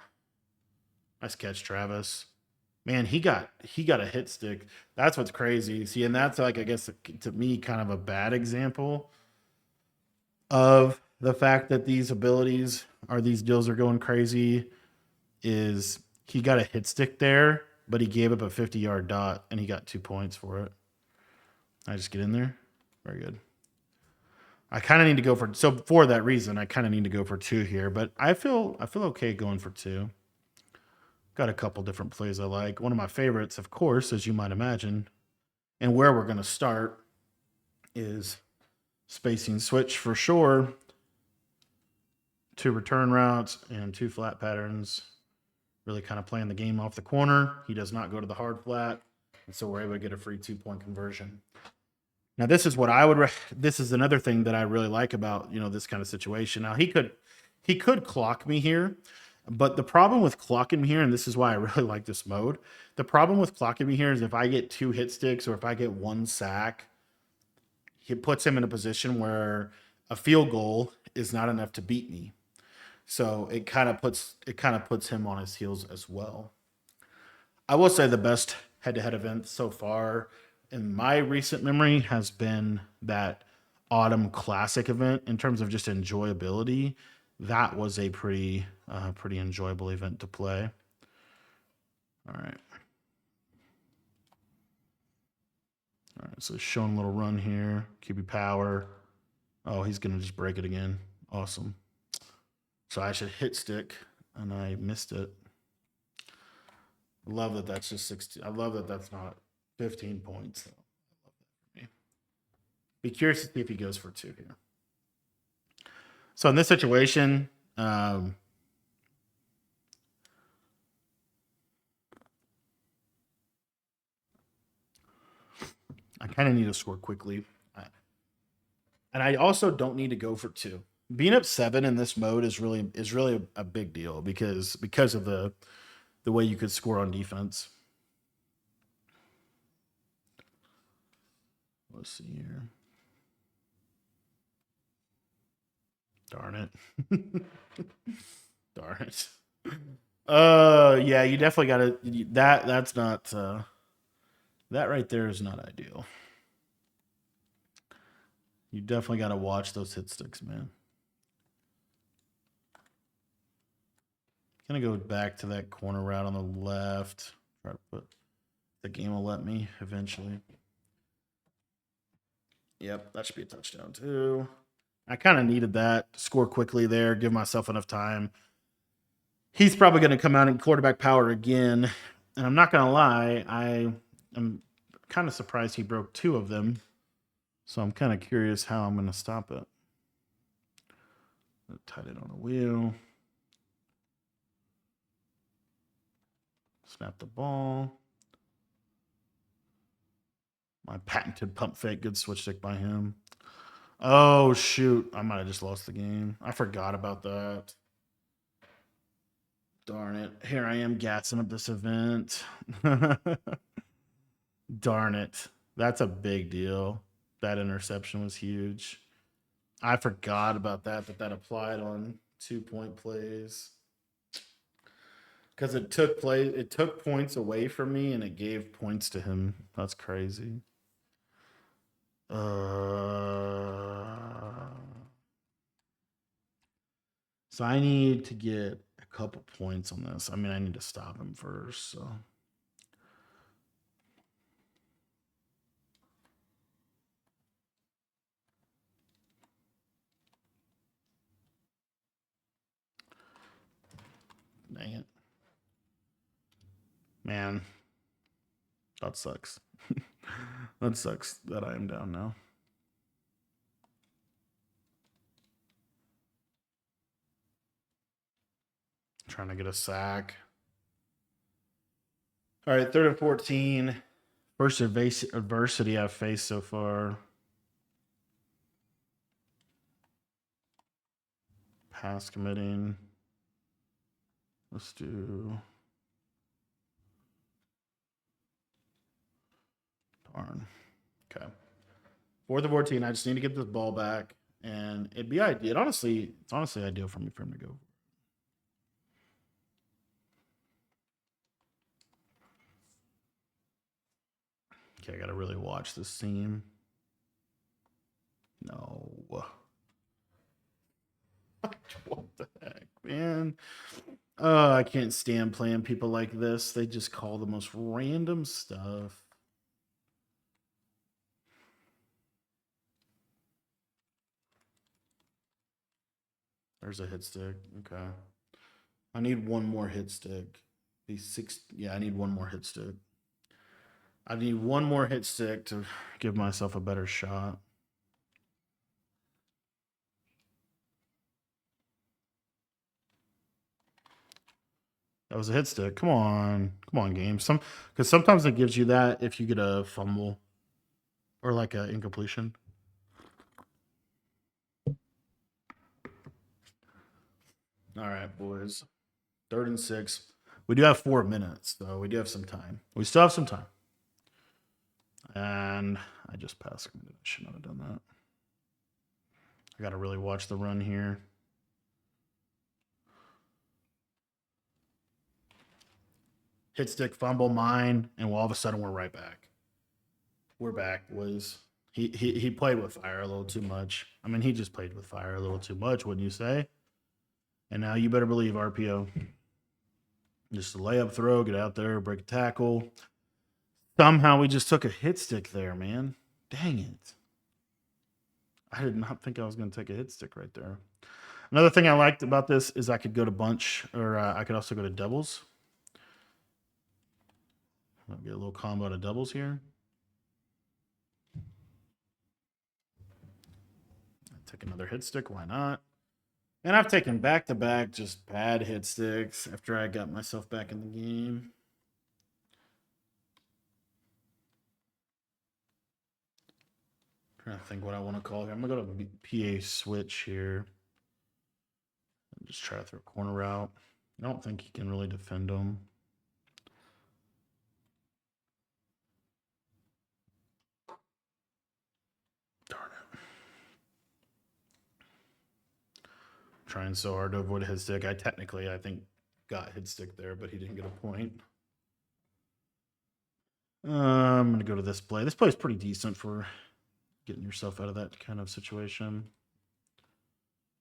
Nice catch, Travis. Man, he got a hit stick. That's what's crazy. See, and that's like I guess to me kind of a bad example of the fact that these abilities or these deals are going crazy is he got a hit stick there, but he gave up a 50-yard dot and he got 2 points for it. I just get in there. Very good. I kind of need to go for that reason. I kind of need to go for two here, but I feel okay going for two. Got a couple different plays I like. One of my favorites, of course, as you might imagine, and where we're going to start is spacing switch for sure. Two return routes and two flat patterns. Really kind of playing the game off the corner. He does not go to the hard flat, and so we're able to get a free 2-point conversion. Now, this is what I would. This is another thing that I really like about this kind of situation. Now, he could clock me here, but the problem with clocking me here, and this is why I really like this mode. The problem with clocking me here is if I get 2 hit sticks or if I get 1 sack, it puts him in a position where a field goal is not enough to beat me. So it kind of puts him on his heels as well. I will say the best head-to-head event so far in my recent memory has been that Autumn Classic event in terms of just enjoyability. That was a pretty enjoyable event to play. All right. All right, so showing a little run here. QB power. Oh, he's going to just break it again. Awesome. So I should hit stick, and I missed it. I love that that's just 16. I love that that's not 15 points. I love that for me. Be curious to see if he goes for 2 here. So in this situation, I kind of need to score quickly. And I also don't need to go for 2. Being up 7 in this mode is really a big deal because of the way you could score on defense. Let's see here. Darn it. Darn it. Yeah, you definitely got to that's not that right there is not ideal. You definitely got to watch those hit sticks, man. Gonna go back to that corner route on the left. Try to put the game will let me eventually. Yep, that should be a touchdown too. I kind of needed that to score quickly there, give myself enough time. He's probably going to come out in quarterback power again, and I'm not going to lie, I am kind of surprised he broke 2 of them. So I'm kind of curious how I'm going to stop it. Tied it on a wheel. Snap the ball. My patented pump fake. Good switch stick by him. Oh, shoot. I might have just lost the game. I forgot about that. Darn it. Here I am gassing up this event. Darn it. That's a big deal. That interception was huge. I forgot about that applied on 2-point plays. Because it took points away from me and it gave points to him. That's crazy. So I need to get a couple points on this. I mean, I need to stop him first. So dang it, man, that sucks. That sucks that I am down now. Trying to get a sack. All right, 3rd and 14. First adversity I've faced so far. Pass committing. Let's do. Darn. Okay. 4th and 14. I just need to get this ball back, and it'd be ideal. It's honestly ideal for him to go. Okay, I gotta really watch this team. No. What the heck, man? I can't stand playing people like this. They just call the most random stuff. There's a hit stick. Okay. I need one more hit stick. Be six. Yeah, I need one more hit stick. I need one more hit stick to give myself a better shot. That was a hit stick. Come on, game. Because sometimes it gives you that if you get a fumble or like an incompletion. All right, boys. 3rd and 6. We do have 4 minutes, so we do have some time. We still have some time. And I just passed. I should not have done that. I got to really watch the run here. Hit stick, fumble, mine, and all of a sudden we're right back. We're back, boys. He played with fire a little too much. I mean, he just played with fire a little too much, wouldn't you say? And now you better believe RPO. Just a layup throw, get out there, break a tackle. Somehow we just took a hit stick there, man. Dang it. I did not think I was going to take a hit stick right there. Another thing I liked about this is I could go to bunch, or I could also go to doubles. I'll get a little combo to doubles here. Take another hit stick. Why not? And I've taken back-to-back just bad hit sticks after I got myself back in the game. Trying to think what I want to call here. I'm going to go to PA switch here. Just try to throw a corner route. I don't think he can really defend him. Darn it. Trying so hard to avoid a hit stick. I think, got hit stick there, but he didn't get a point. I'm going to go to this play. This play is pretty decent for getting yourself out of that kind of situation.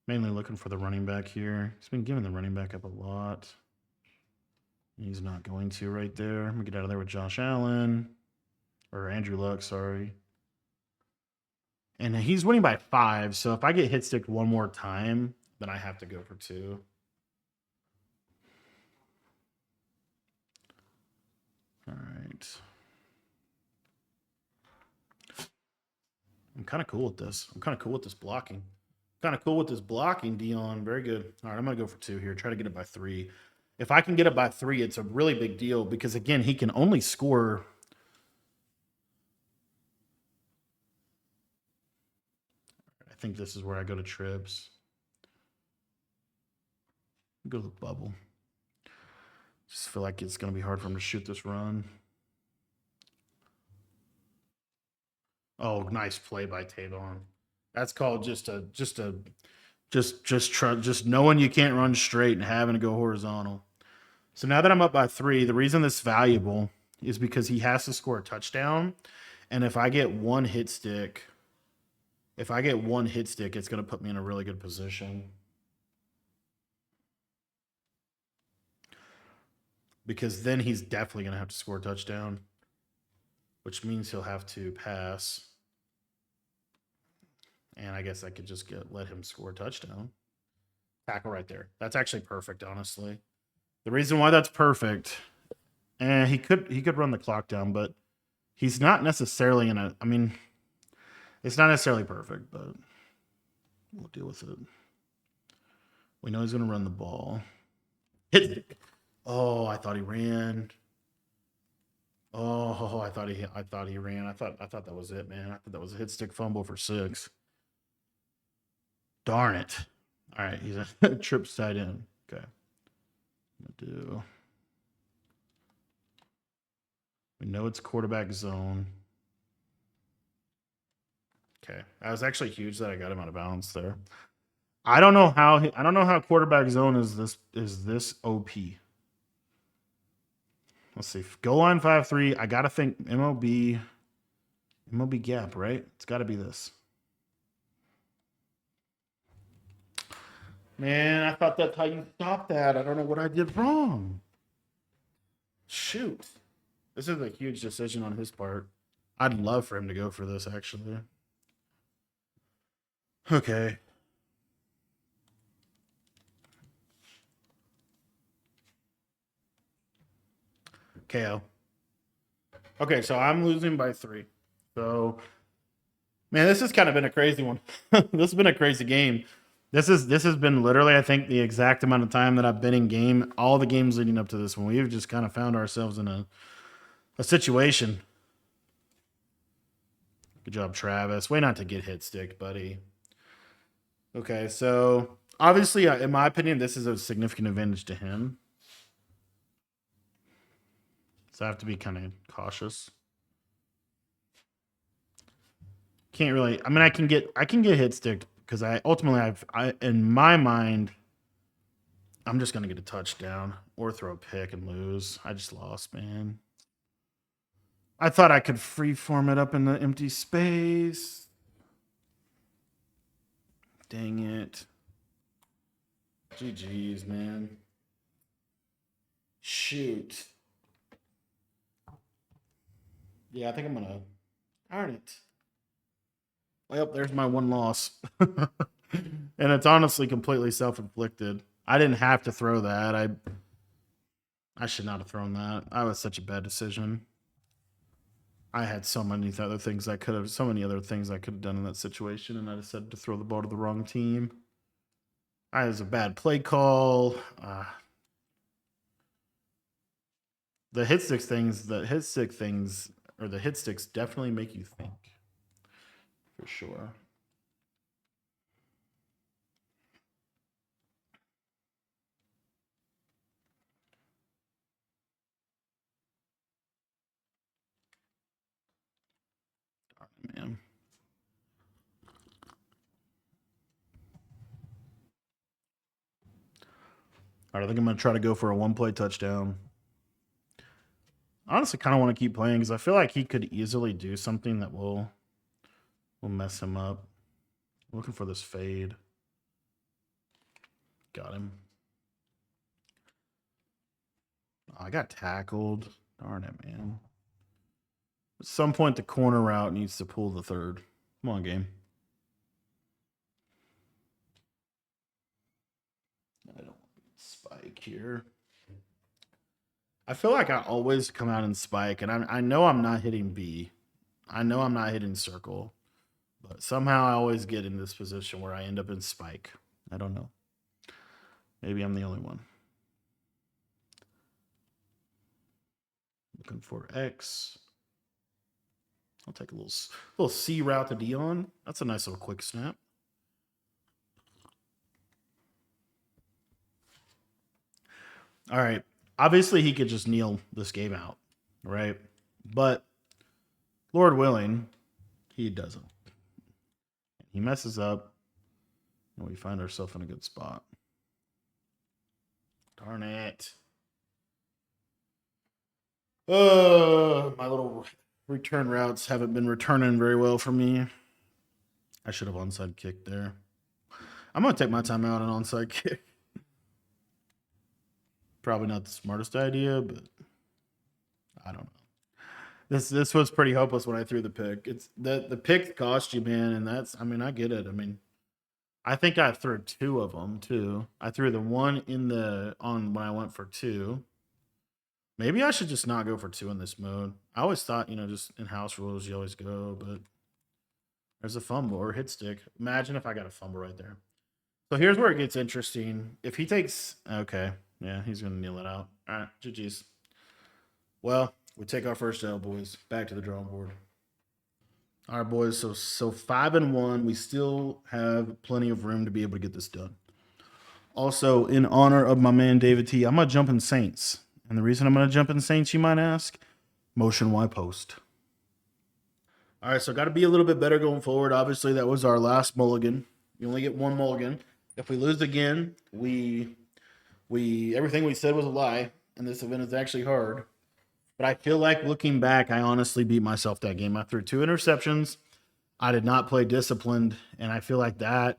Mainly looking for the running back here. He's been giving the running back up a lot. He's not going to right there. I'm going to get out of there with Josh Allen. Or Andrew Luck, sorry. And he's winning by 5. So if I get hit sticked one more time, then I have to go for 2. All right. I'm kind of cool with this. I'm kind of cool with this blocking. Dion. Very good. All right, I'm going to go for 2 here. Try to get it by 3. If I can get it by 3, it's a really big deal because, again, he can only score. I think this is where I go to trips. Go to the bubble. Just feel like it's going to be hard for him to shoot this run. Oh, nice play by Tavon. That's called just knowing you can't run straight and having to go horizontal. So now that I'm up by 3, the reason this is valuable is because he has to score a touchdown. And if I get one hit stick, it's going to put me in a really good position. Because then he's definitely going to have to score a touchdown, which means he'll have to pass. And I guess I could just let him score a touchdown. Tackle right there. That's actually perfect, honestly. The reason why that's perfect, he could run the clock down, but he's not necessarily it's not necessarily perfect, but we'll deal with it. We know he's going to run the ball. Hit it. Oh, I thought he ran. Oh, I thought he ran. I thought that was it, man. I thought that was a hit stick fumble for 6. Darn it. All right, he's a trip side in. Okay. We know it's quarterback zone. Okay. That was actually huge that I got him out of bounds there. I don't know how quarterback zone is this OP. Let's see. Goal line 5-3. I gotta think MOB. MLB Gap, right? It's got to be this. Man, I thought that's how you stop that. I don't know what I did wrong. Shoot. This is a huge decision on his part. I'd love for him to go for this, actually. Okay. KO. Okay, so I'm losing by 3. So, man, this has kind of been a crazy one. This has been a crazy game. This has been literally, I think, the exact amount of time that I've been in game. All the games leading up to this one, we've just kind of found ourselves in a situation. Good job, Travis. Way not to get hit stick, buddy. Okay, so obviously, in my opinion, this is a significant advantage to him. So I have to be kind of cautious. Can't really. I mean, I can get hit sticked because I ultimately I in my mind, I'm just gonna get a touchdown or throw a pick and lose. I just lost, man. I thought I could freeform it up in the empty space. Dang it. GG's, man. Shoot. Yeah, I think I'm gonna. Darn it. Well, there's my one loss. And it's honestly completely self-inflicted. I didn't have to throw that. I should not have thrown that. That was such a bad decision. I had so many other things I could have, so many other things I could have done in that situation, and I decided to throw the ball to the wrong team. I was a bad play call. The hit stick things, or the hit sticks definitely make you think, for sure. Man. All right, I think I'm going to try to go for a one play touchdown. I honestly kind of want to keep playing because I feel like he could easily do something that will mess him up. I'm looking for this fade. Got him. Oh, I got tackled. Darn it, man. At some point, the corner route needs to pull the third. Come on, game. I don't spike here. I feel like I always come out and spike, and I know I'm not hitting B. I know I'm not hitting circle, but somehow I always get in this position where I end up in spike. I don't know. Maybe I'm the only one. Looking for X. I'll take a little C route to Dion. That's a nice little quick snap. All right. Obviously, he could just kneel this game out, right? But Lord willing, he doesn't. He messes up, and we find ourselves in a good spot. Darn it. My little return routes haven't been returning very well for me. I should have onside kicked there. I'm going to take my time out on onside kick. Probably not the smartest idea, but I don't know. This was pretty hopeless when I threw the pick. It's the pick cost you, man, and I get it. I mean, I think I threw 2 of them too. I threw the one on when I went for 2. Maybe I should just not go for 2 in this mode. I always thought, just in house rules you always go, but there's a fumble or hit stick. Imagine if I got a fumble right there. So here's where it gets interesting. If he takes, okay, yeah, he's gonna kneel it out. All right, GG's. Well, we take our first L, boys. Back to the drawing board. All right, boys. So 5-1. We still have plenty of room to be able to get this done. Also, in honor of my man David T, I'm gonna jump in Saints. And the reason I'm gonna jump in Saints, you might ask, motion Y post. All right, so got to be a little bit better going forward. Obviously, that was our last mulligan. You only get one mulligan. If we lose again, we everything we said was a lie, and this event is actually hard. But I feel like looking back, I honestly beat myself that game. I threw 2 interceptions. I did not play disciplined, and I feel like that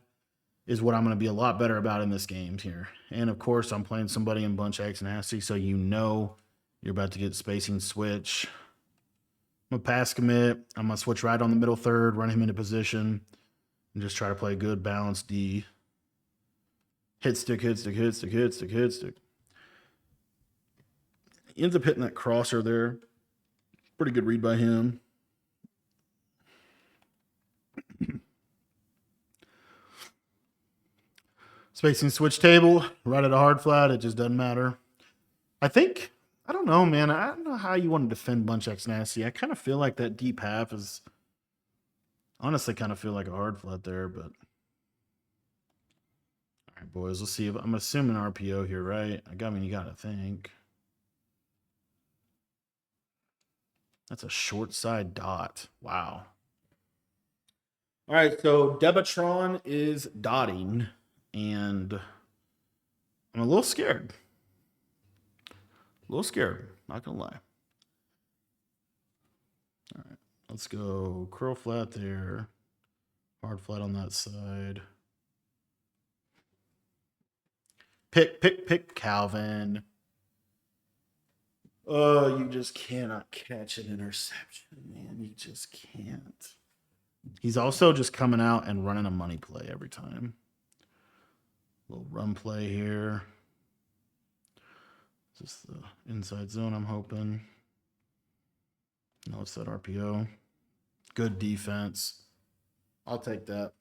is what I'm going to be a lot better about in this game here. And of course, I'm playing somebody in bunch X nasty, so you know you're about to get spacing switch. I'm gonna pass commit. I'm gonna switch right on the middle third, run him into position, and just try to play a good balanced D. Hit stick, hit stick, hit stick, hit stick, hit stick. He ends up hitting that crosser there. Pretty good read by him. Spacing switch table, right at a hard flat. It just doesn't matter. I think, I don't know, man. I don't know how you want to defend bunch X nasty. I kind of feel like that deep half is honestly kind of feel like a hard flat there, but all right, boys, let's see if I'm assuming RPO here, right? I mean, you got to think. That's a short side dot. Wow. All right, so Debatron is dotting, and I'm a little scared. A little scared, not gonna lie. All right, let's go curl flat there, hard flat on that side. Pick, Calvin. Oh, you just cannot catch an interception, man. You just can't. He's also just coming out and running a money play every time. Little run play here. Just the inside zone, I'm hoping. No, it's that RPO. Good defense. I'll take that.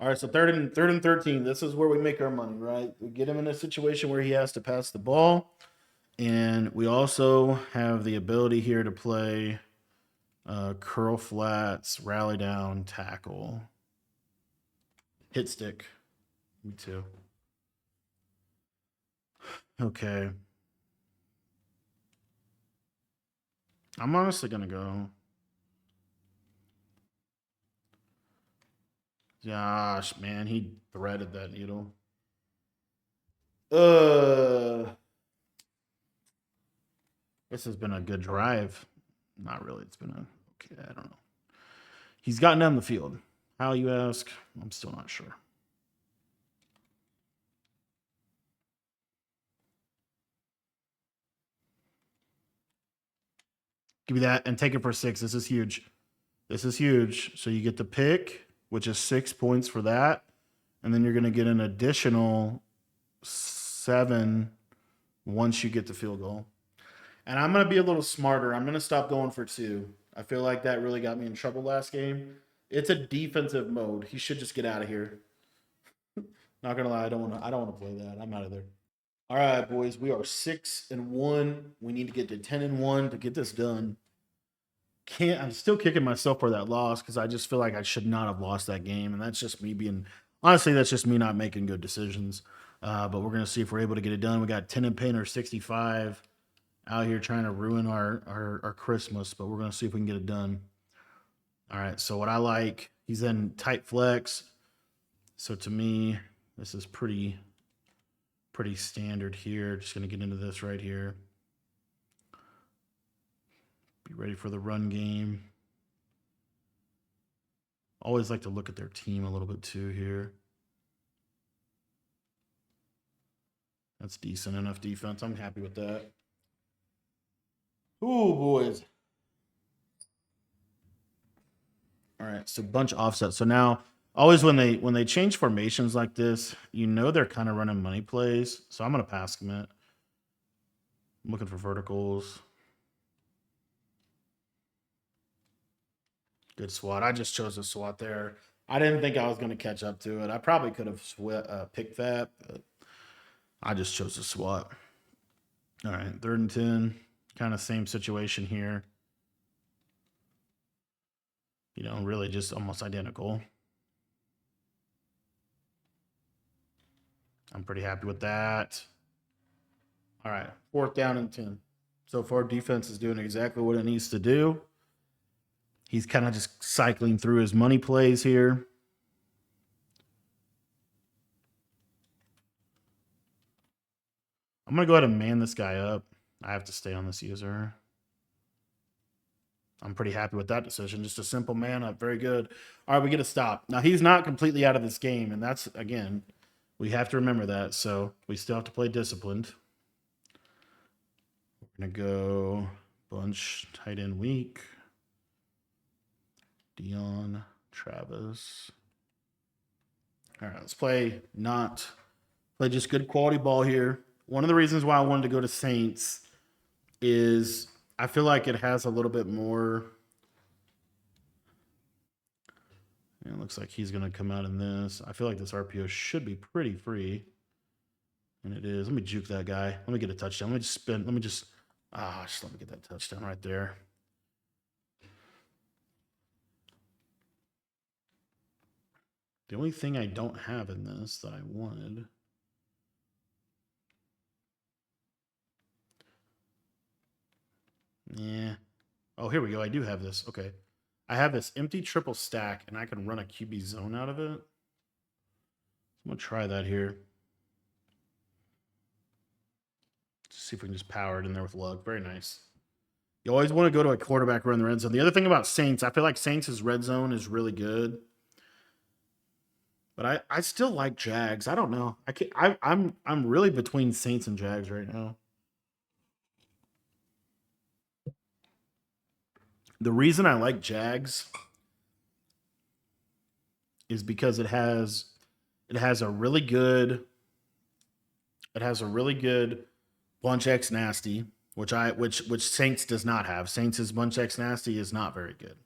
All right, so third and 13. This is where we make our money, right? We get him in a situation where he has to pass the ball. And we also have the ability here to play curl flats, rally down, tackle, hit stick. Me too. Okay. I'm honestly going to go. Gosh, man, he threaded that needle. This has been a good drive. Not really. It's been okay. I don't know. He's gotten down the field. How, you ask? I'm still not sure. Give me that and take it for 6. This is huge. This is huge. So you get the pick, which is 6 points for that. And then you're going to get an additional 7 once you get the field goal. And I'm going to be a little smarter. I'm going to stop going for 2. I feel like that really got me in trouble last game. It's a defensive mode. He should just get out of here. Not gonna lie, I don't want to play that. I'm out of there. All right, boys, we are 6-1. We need to get to 10-1 to get this done. I'm still kicking myself for that loss because I just feel like I should not have lost that game, and that's just me being honestly. That's just me not making good decisions. But we're gonna see if we're able to get it done. We got 10 and Painter 65 out here trying to ruin our Christmas, but we're gonna see if we can get it done. All right. So what I like, he's in tight flex. So to me, this is pretty standard here. Just going to get into this right here. Be ready for the run game. Always like to look at their team a little bit too here. That's decent enough defense. I'm happy with that. Ooh, boys. All right, so bunch offset. So now always when they change formations like this, you know they're kind of running money plays. So I'm gonna pass commit. I'm looking for verticals. Good swat. I just chose a swat there. I didn't think I was gonna catch up to it. I probably could have picked that, but I just chose a swat. All right, 3rd and 10. Kind of same situation here. You know, really just almost identical. I'm pretty happy with that. All right, 4th down and 10. So far, defense is doing exactly what it needs to do. He's kind of just cycling through his money plays here. I'm going to go ahead and man this guy up. I have to stay on this user. I'm pretty happy with that decision. Just a simple man up. Very good. All right, we get a stop. Now, he's not completely out of this game, and that's, again, we have to remember that. So we still have to play disciplined. We're going to go bunch tight end weak. Dion, Travis. All right, let's play just good quality ball here. One of the reasons why I wanted to go to Saints is I feel like it has a little bit more. It looks like he's going to come out in this. I feel like this RPO should be pretty free. And it is. Let me juke that guy. Let me get a touchdown. Let me just spin. Let me let me get that touchdown right there. The only thing I don't have in this that I wanted. Yeah. Oh, here we go. I do have this. Okay. I have this empty triple stack, and I can run a QB zone out of it. I'm going to try that here. Just see if we can just power it in there with luck. Very nice. You always want to go to a quarterback run the red zone. The other thing about Saints, I feel like Saints' red zone is really good. But I still like Jags. I don't know. I'm really between Saints and Jags right now. The reason I like Jags is because it has a really good bunch X nasty, which Saints does not have. Saints' bunch X nasty is not very good.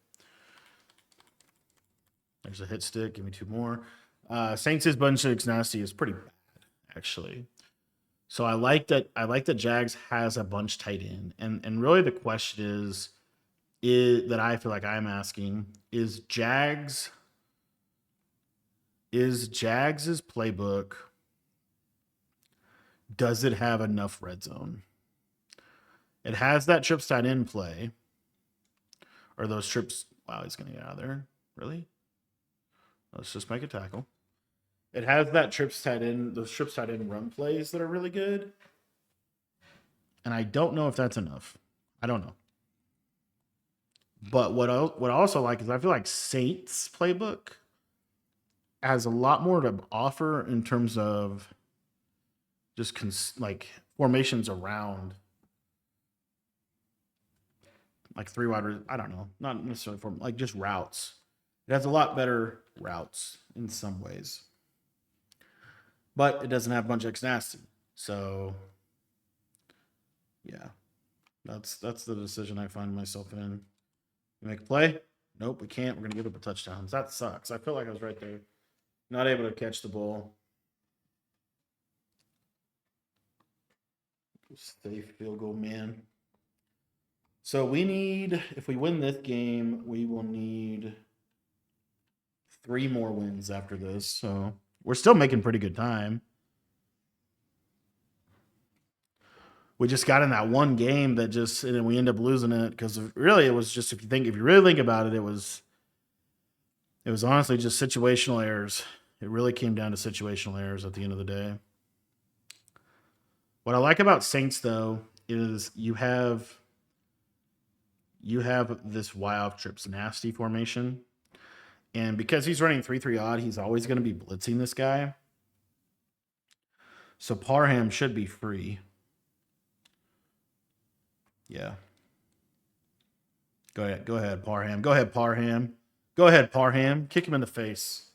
There's a hit stick. Give me two more. Saints' bunch X nasty is pretty bad, actually. So I like that. I like that Jags has a bunch tight end, and really the question is that I feel like I'm asking is Jags's playbook, does it have enough red zone? It has that trips tight end play. Or those trips. Wow, he's going to get out of there. Really? Let's just make a tackle. It has that those trips tight end run plays that are really good. And I don't know if that's enough. I don't know. But what I also like is I feel like Saints playbook has a lot more to offer in terms of just like formations around like three wide. I don't know, not necessarily like just routes. It has a lot better routes in some ways, but it doesn't have a bunch of X nasty. So yeah, that's the decision I find myself in. Make a play? Nope, we can't. We're gonna give up a touchdown. That sucks. I feel like I was right there, not able to catch the ball. Safe field goal, man. So we need, if we win this game, we will need 3 more wins after this. So we're still making pretty good time. We just got in that one game that and then we end up losing it because really it was just, if you really think about it, it was honestly just situational errors. It really came down to situational errors at the end of the day. What I like about Saints though is you have this Y off trips nasty formation. And because he's running 3-3 odd, he's always going to be blitzing this guy. So Parham should be free. Yeah. Go ahead, Parham. Go ahead, Parham. Go ahead, Parham. Kick him in the face.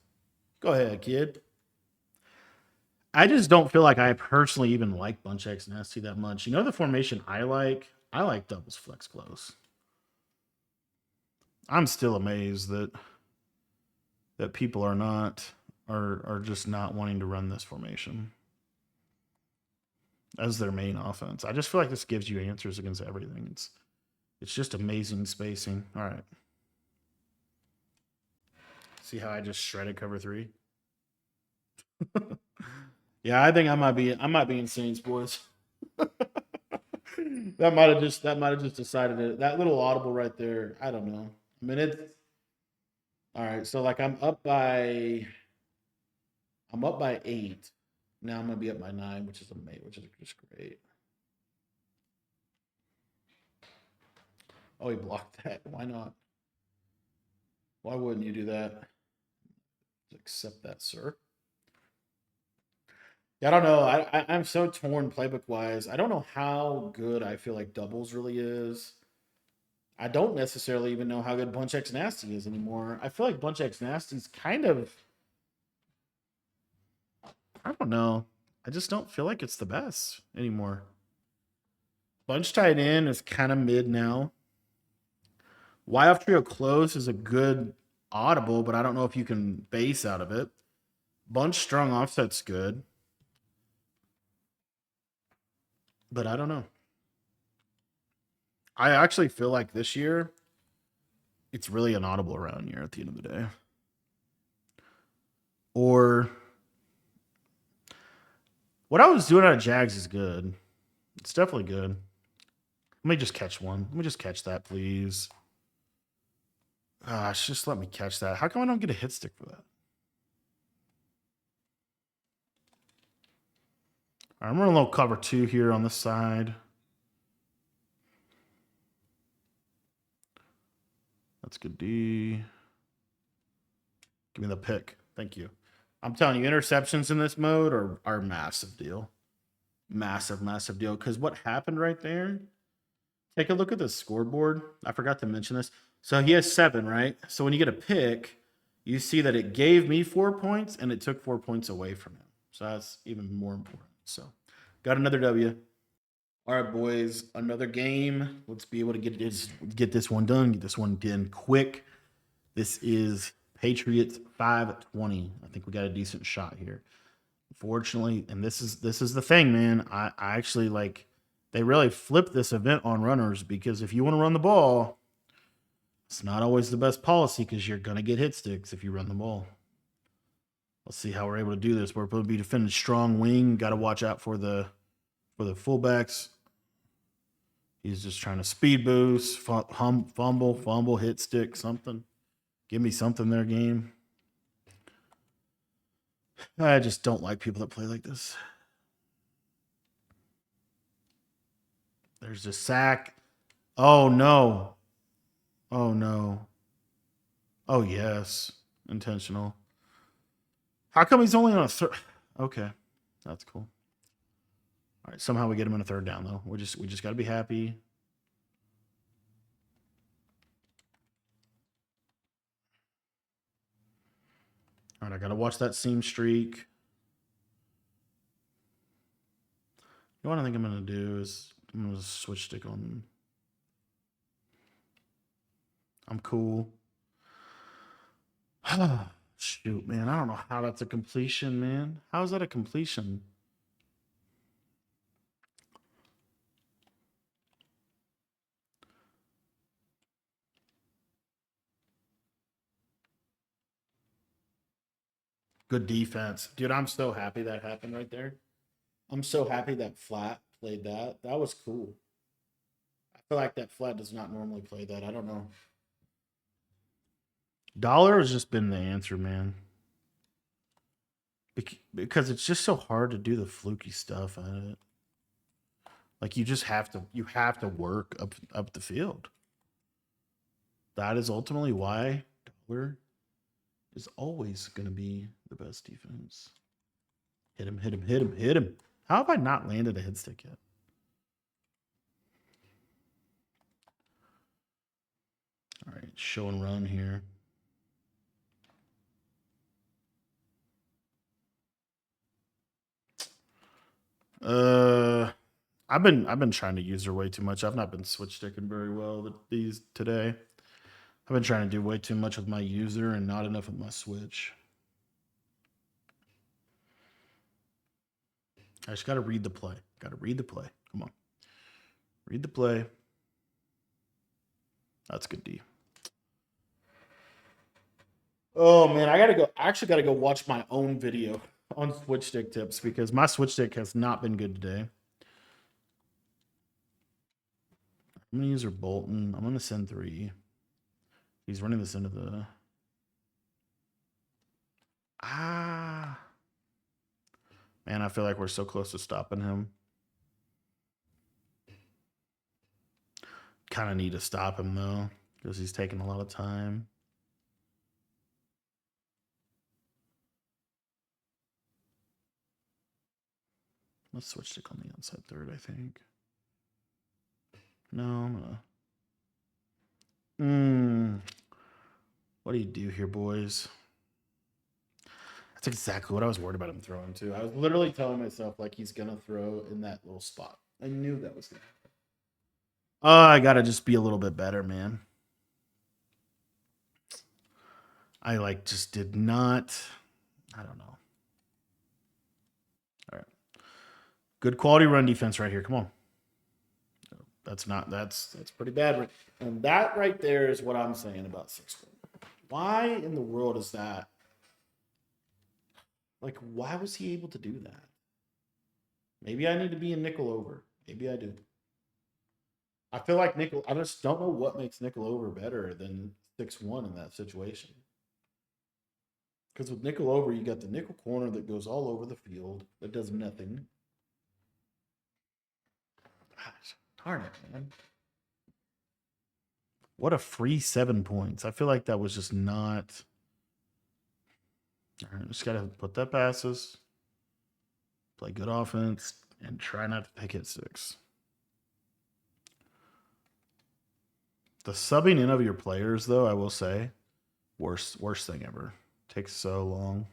Go ahead, kid. I just don't feel like I personally even like bunch X nasty that much. You know the formation I like? I like doubles flex close. I'm still amazed that people are just not wanting to run this formation as their main offense. I just feel like this gives you answers against everything. It's just amazing spacing. All right. See how I just shredded cover 3? Yeah, I think I might be in Saints, boys. that might have just decided it. That little audible right there. I don't know. I mean, it's all right. So like I'm up by 8. Now I'm gonna be up by 9, which is just great. Oh, he blocked that. Why not? Why wouldn't you do that? Accept that, sir. Yeah, I don't know. I'm so torn playbook wise. I don't know how good I feel like doubles really is. I don't necessarily even know how good Bunch X Nasty is anymore. I feel like Bunch X Nasty's kind of, I don't know. I just don't feel like it's the best anymore. Bunch tight end is kind of mid now. Y off trio close is a good audible, but I don't know if you can base out of it. Bunch strong offset's good, but I don't know. I actually feel like this year it's really an audible around year at the end of the day. Or what I was doing out of Jags is good. It's definitely good. Let me just catch one. Let me just catch that, please. Gosh, just let me catch that. How come I don't get a hit stick for that? All right, I'm running a little cover 2 here on this side. That's good D. Give me the pick. Thank you. I'm telling you, interceptions in this mode are massive deal. Massive, massive deal. Because what happened right there, take a look at the scoreboard. I forgot to mention this. So he has 7, right? So when you get a pick, you see that it gave me 4 points and it took 4 points away from him. So that's even more important. So got another W. All right, boys, another game. Let's be able to get this one done. Get this one done quick. This is Patriots 520. I think we got a decent shot here. Fortunately, and this is the thing, man. I actually like they really flipped this event on runners because if you want to run the ball, it's not always the best policy because you're gonna get hit sticks if you run the ball. Let's see how we're able to do this. We're going to be defending strong wing. Got to watch out for the fullbacks. He's just trying to speed boost, fumble, hit stick, something. Give me something there, game. I just don't like people that play like this. There's a sack. Oh, no. Oh, no. Oh, yes. Intentional. How come he's only on a third? Okay. That's cool. All right. Somehow we get him in a third down, though. We just got to be happy. All right. I got to watch that seam streak. You know what I think I'm going to do is I'm going to switch stick on. I'm cool. Shoot, man. I don't know how that's a completion, man. How is that a completion? Good defense. Dude, I'm so happy that happened right there. I'm so happy that Flat played that. That was cool. I feel like that Flat does not normally play that. I don't know. Dollar has just been the answer, man. Because it's just so hard to do the fluky stuff at it. Like you have to work up the field. That is ultimately why Dollar is always going to be the best defense. Hit him, hit him, hit him, hit him. How have I not landed a hit stick yet? All right, show and run here. I've been trying to use her way too much. I've not been switch sticking very well these today. I've been trying to do way too much with my user and not enough with my switch. I just got to read the play. Got to read the play. Come on. Read the play. That's good D. Oh man, I actually gotta go watch my own video on switch stick tips because my switch stick has not been good today. I'm gonna use her Bolton. I'm gonna send 3. He's running this into the man, I feel like we're so close to stopping him. kind of need to stop him, though, because he's taking a lot of time. Let's switch stick on the outside third, I think. No, I'm gonna... What do you do here, boys? That's exactly what I was worried about him throwing, too. I was literally telling myself, like, he's going to throw in that little spot. I knew that was going to happen. Oh, I got to just be a little bit better, man. I, like, just did not... I don't know. All right. Good quality run defense right here. Come on. That's pretty bad. And that right there is what I'm saying about 6-1. Why in the world is that? Like, why was he able to do that? Maybe I need to be a nickel over. Maybe I do. I feel like nickel. I just don't know what makes nickel over better than 6-1 in that situation. Because with nickel over, you got the nickel corner that goes all over the field that does nothing. Gosh, darn it, man. What a free 7 points. I feel like that was just not. All right, just got to put that passes, play good offense, and try not to take it 6. The subbing in of your players, though, I will say, worst thing ever. Takes so long.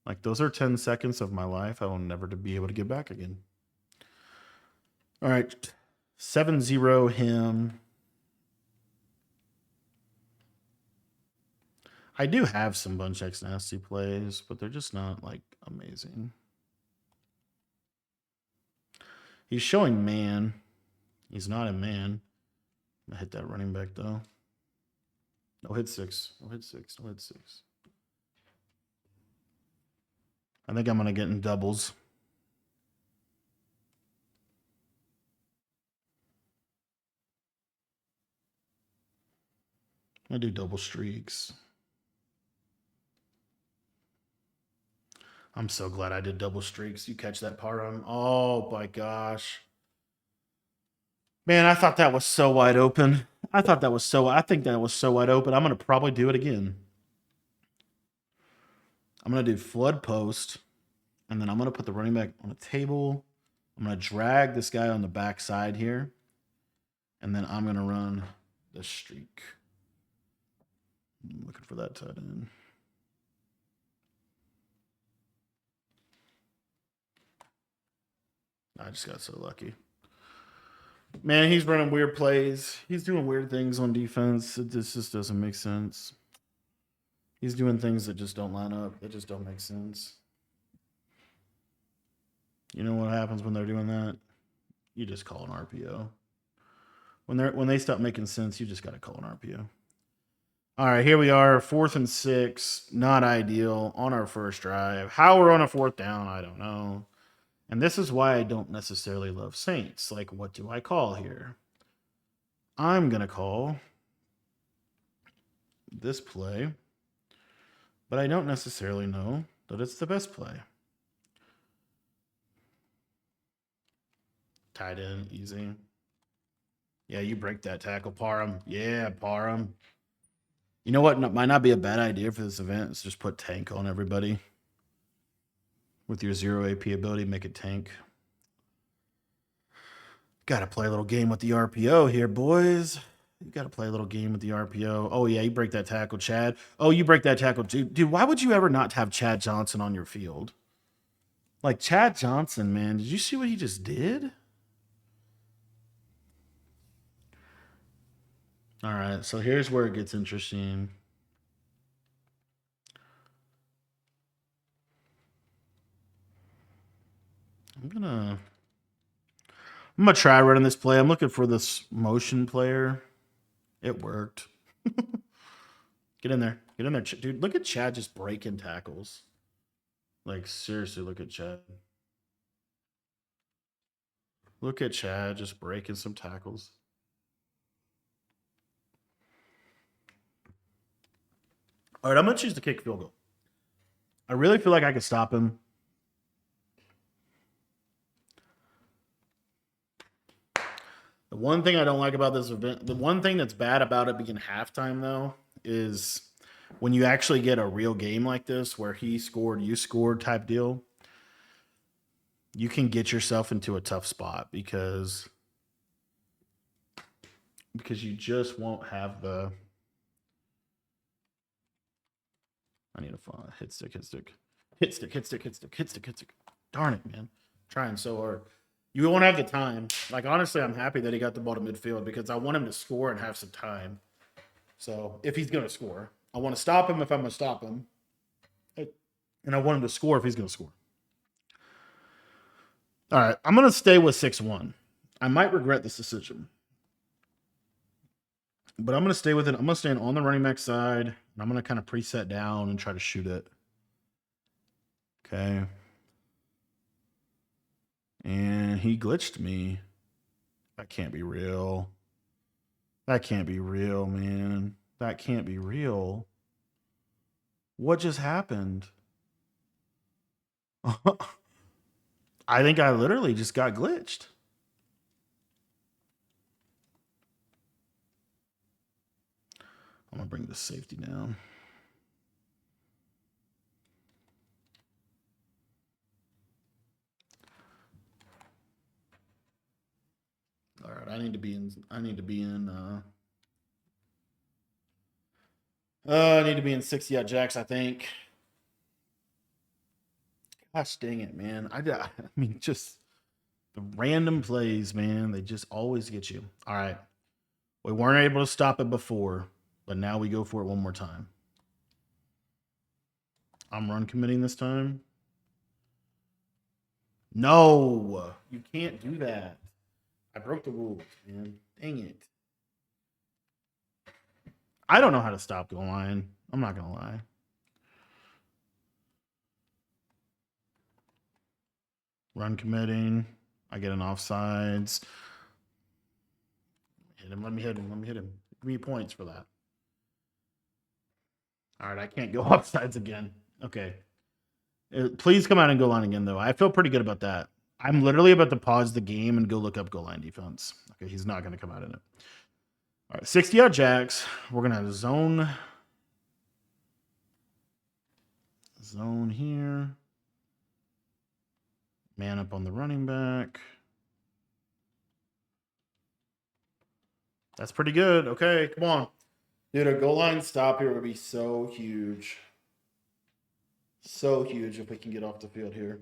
Like, those are 10 seconds of my life I will never be able to get back again. All right, 7-0 him. I do have some Bunch X Nasty plays, but they're just not, like, amazing. He's showing man. He's not a man. I'm gonna hit that running back, though. No hit 6. No hit 6. No hit 6. I think I'm going to get in doubles. I'm going to do double streaks. I'm so glad I did double streaks. You catch that Parham. Oh, my gosh. Man, I thought that was so wide open. I think that was so wide open. I'm going to probably do it again. I'm going to do flood post, and then I'm going to put the running back on a table. I'm going to drag this guy on the back side here, and then I'm going to run the streak. I'm looking for that tight end. I just got so lucky. Man, he's running weird plays. He's doing weird things on defense. This just doesn't make sense. He's doing things that just don't line up. That just don't make sense. You know what happens when they're doing that? You just call an RPO. When they stop making sense, you just got to call an RPO. All right, here we are, 4th and 6. Not ideal on our first drive. How we're on a 4th down, I don't know. And this is why I don't necessarily love Saints. Like, what do I call here? I'm going to call this play, but I don't necessarily know that it's the best play. Tight end, easy. Yeah, you break that tackle, Parham. Yeah, Parham. You know what might not be a bad idea for this event is just put tank on everybody. With your 0 AP ability, make it tank. Got to play a little game with the RPO here, boys. You got to play a little game with the RPO. Oh, yeah, you break that tackle, Chad. Oh, you break that tackle. Dude, why would you ever not have Chad Johnson on your field? Like, Chad Johnson, man, did you see what he just did? All right, so here's where it gets interesting. I'm gonna try running this play. I'm looking for this motion player. It worked. Get in there. Get in there. Dude, look at Chad just breaking tackles. Like, seriously, look at Chad. Look at Chad just breaking some tackles. All right, I'm going to choose to kick field goal. I really feel like I could stop him. The one thing I don't like about this event, the one thing that's bad about it being halftime though, is when you actually get a real game like this where he scored, you scored type deal, you can get yourself into a tough spot because you just won't have the. I need a fun hit stick, hit stick, hit stick, hit stick, hit stick, hit stick, hit stick. Darn it, man! Trying so hard. You won't have the time. Like honestly, I'm happy that he got the ball to midfield because I want him to score and have some time. So if he's gonna score, I want to stop him if I'm gonna stop him, and I want him to score if he's gonna score. All right, I'm gonna stay with 6-1. I might regret this decision, but I'm gonna stay with it. I'm gonna stand on the running back side, and I'm gonna kind of preset down and try to shoot it. Okay. And he glitched me. That can't be real. That can't be real, man. That can't be real. What just happened? I think I literally just got glitched. I'm gonna bring the safety down. All right, I need to be in. I need to be in. I need to be in 60 at Jacks. I think. Gosh dang it, man! I mean, just the random plays, man. They just always get you. All right, we weren't able to stop it before, but now we go for it one more time. I'm run committing this time. No, you can't do that. I broke the rules, man. Dang it. I don't know how to stop goal line. I'm not gonna lie. Run committing. I get an offsides. Hit him. Let me hit him. Let me hit him. Give me points for that. All right, I can't go offsides again. Okay. Please come out and goal line again, though. I feel pretty good about that. I'm literally about to pause the game and go look up goal line defense. Okay, he's not going to come out in it. All right, 60 out Jacks. We're going to have zone here. Man up on the running back. That's pretty good. Okay, come on. Dude, a goal line stop here would be so huge. So huge if we can get off the field here.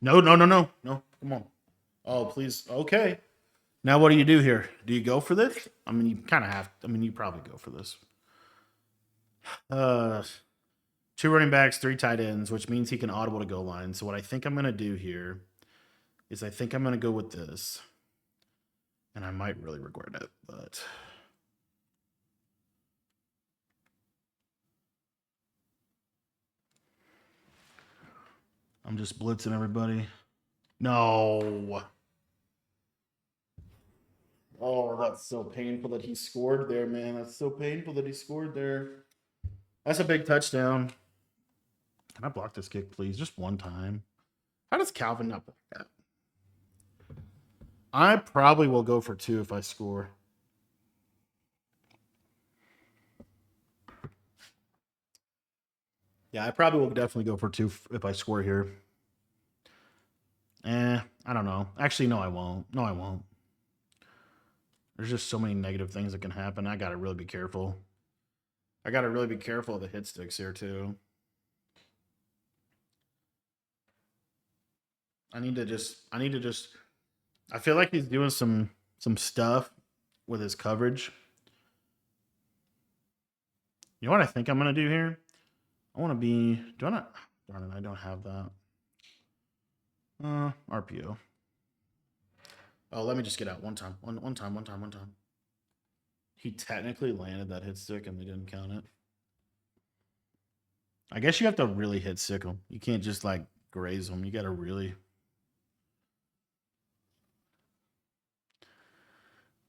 No. Come on. Oh, please. Okay. Now, what do you do here? Do you go for this? I mean, you kind of have. I mean, you probably go for this. 2 running backs, 3 tight ends, which means he can audible to goal line. So what I think I'm going to do here is I think I'm going to go with this, and I might really regret it, but I'm just blitzing everybody. No. Oh, that's so painful that he scored there, man. That's so painful that he scored there. That's a big touchdown. Can I block this kick, please? Just one time. How does Calvin not block that? I probably will go for 2 if I score. Yeah, I probably will definitely go for 2 if I score here. I don't know. Actually, no, I won't. No, I won't. There's just so many negative things that can happen. I gotta really be careful. I gotta really be careful of the hit sticks here too. I need to just. I feel like he's doing some stuff with his coverage. You know what I think I'm gonna do here? I want to be. Do I not? Darn it! I don't have that. RPO. Oh, let me just get out one time. One time. He technically landed that hit stick and they didn't count it. I guess you have to really hit stick him. You can't just like graze him. You got to really.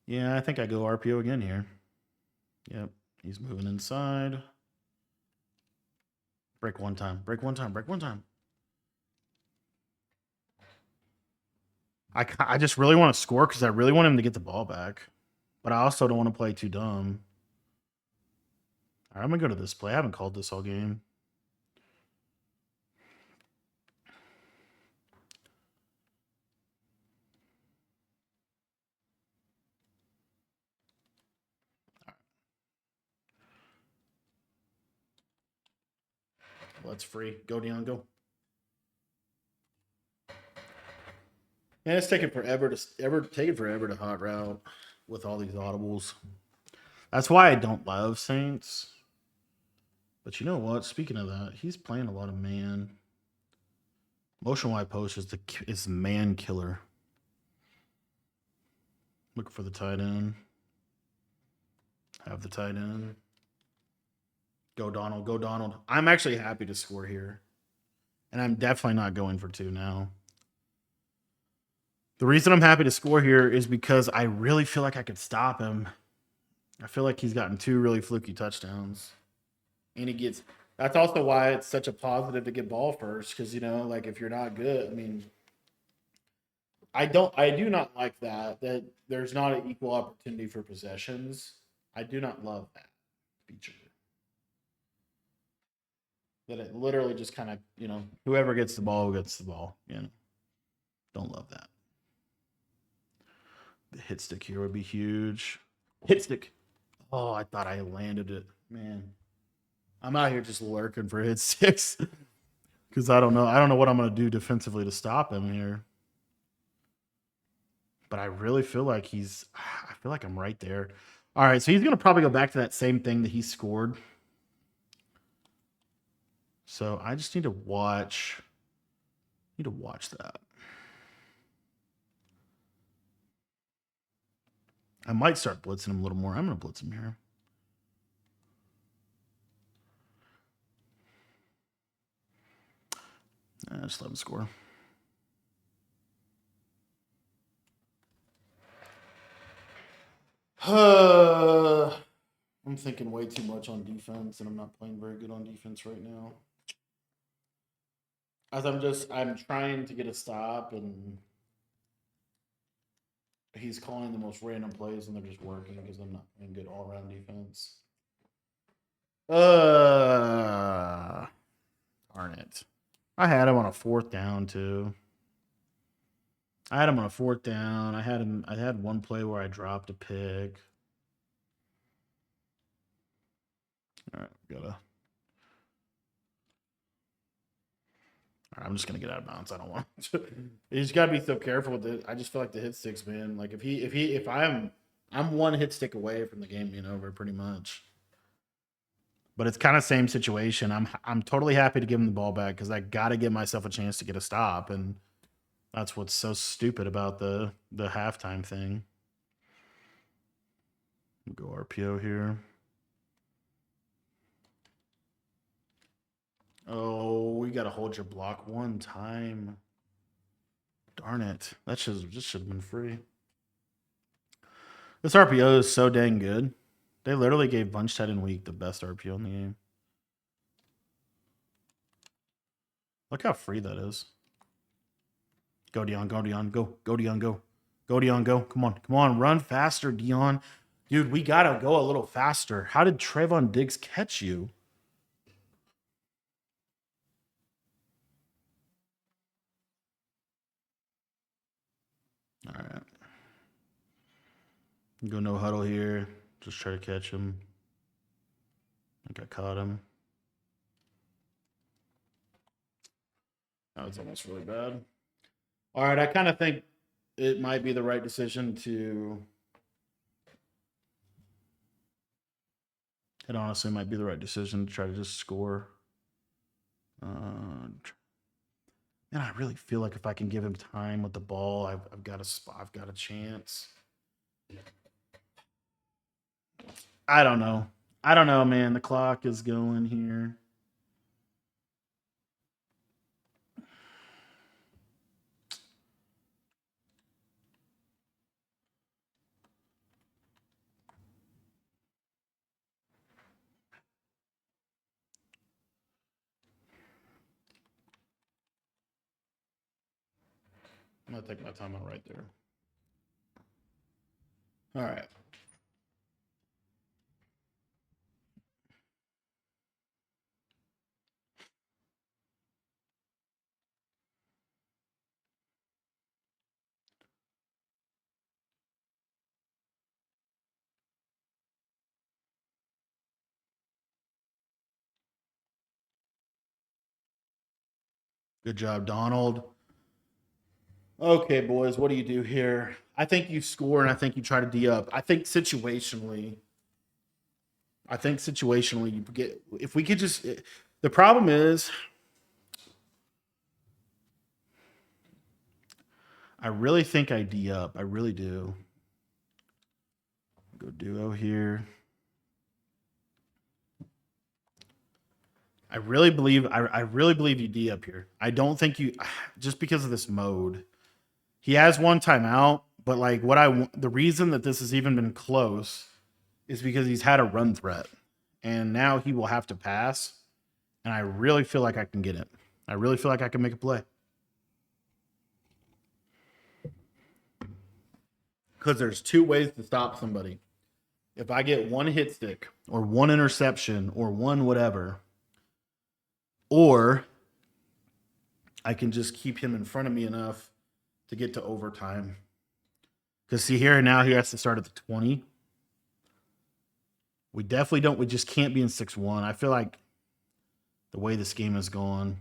Yeah, I think I go RPO again here. Yep. He's moving inside. Break one time. Break one time. Break one time. I just really want to score because I really want him to get the ball back. But I also don't want to play too dumb. All right, I'm going to go to this play. I haven't called this all game. Well, that's free. Go, Dion, go. Man, it's taking forever to hot route with all these audibles. That's why I don't love Saints. But you know what? Speaking of that, he's playing a lot of man. Motion wide post is man killer. Looking for the tight end. Have the tight end. Go Donald. Go Donald. I'm actually happy to score here. And I'm definitely not going for 2 now. The reason I'm happy to score here is because I really feel like I could stop him. I feel like he's gotten 2 really fluky touchdowns. And he gets... That's also why it's such a positive to get ball first. Because, like if you're not good, I mean... I do not like that there's not an equal opportunity for possessions. I do not love that feature. That it literally just kind of, whoever gets the ball gets the ball. Don't love that. The hit stick here would be huge. Hit stick. Oh, I thought I landed it. Man. I'm out here just lurking for hit sticks. Because I don't know. I don't know what I'm going to do defensively to stop him here. But I really feel like I feel like I'm right there. All right, so he's going to probably go back to that same thing that he scored. So I just need to watch that. I might start blitzing him a little more. I'm going to blitz him here. Just let him score. I'm thinking way too much on defense, and I'm not playing very good on defense right now. As I'm trying to get a stop, and he's calling the most random plays, and they're just working because I'm not playing good all-around defense. Darn it. I had him on a 4th down, too. I had him on a 4th down. I had one play where I dropped a pick. All right, I'm just gonna get out of bounds. I don't want to. You just gotta be so careful with it. I just feel like the hit sticks, man. Like I'm one hit stick away from the game being over, pretty much. But it's kind of same situation. I'm totally happy to give him the ball back because I got to give myself a chance to get a stop, and that's what's so stupid about the halftime thing. We'll go RPO here. Oh, we got to hold your block one time. Darn it. That just should have been free. This RPO is so dang good. They literally gave Bunch Tight and Weak the best RPO in the game. Look how free that is. Go, Dion. Go, Dion. Go. Go, Dion. Go. Go, Dion. Go. Come on. Come on. Run faster, Dion. Dude, we got to go a little faster. How did Trayvon Diggs catch you? All right. Go no huddle here. Just try to catch him. I think I caught him. That was almost really bad. All right, I kind of think it might be the right decision to... It honestly might be the right decision to try to just score. Man, I really feel like if I can give him time with the ball, I've got a spot. I've got a chance. I don't know. I don't know, man. The clock is going here. I'm gonna take my time on right there. All right. Good job, Donald. Okay, boys, what do you do here? I think you score and I think you try to D up. I think situationally you get if we could just the problem is I really think I D up. I really do. Go duo here. I really believe you D up here. I don't think you just because of this mode. He has one timeout, but like the reason that this has even been close is because he's had a run threat. And now he will have to pass. And I really feel like I can get it. I really feel like I can make a play. Because there's two ways to stop somebody. If I get one hit stick or one interception or one whatever, or I can just keep him in front of me enough to get to overtime. Because see here now he has to start at the 20. We definitely don't. We just can't be in 6-1. I feel like the way this game is going.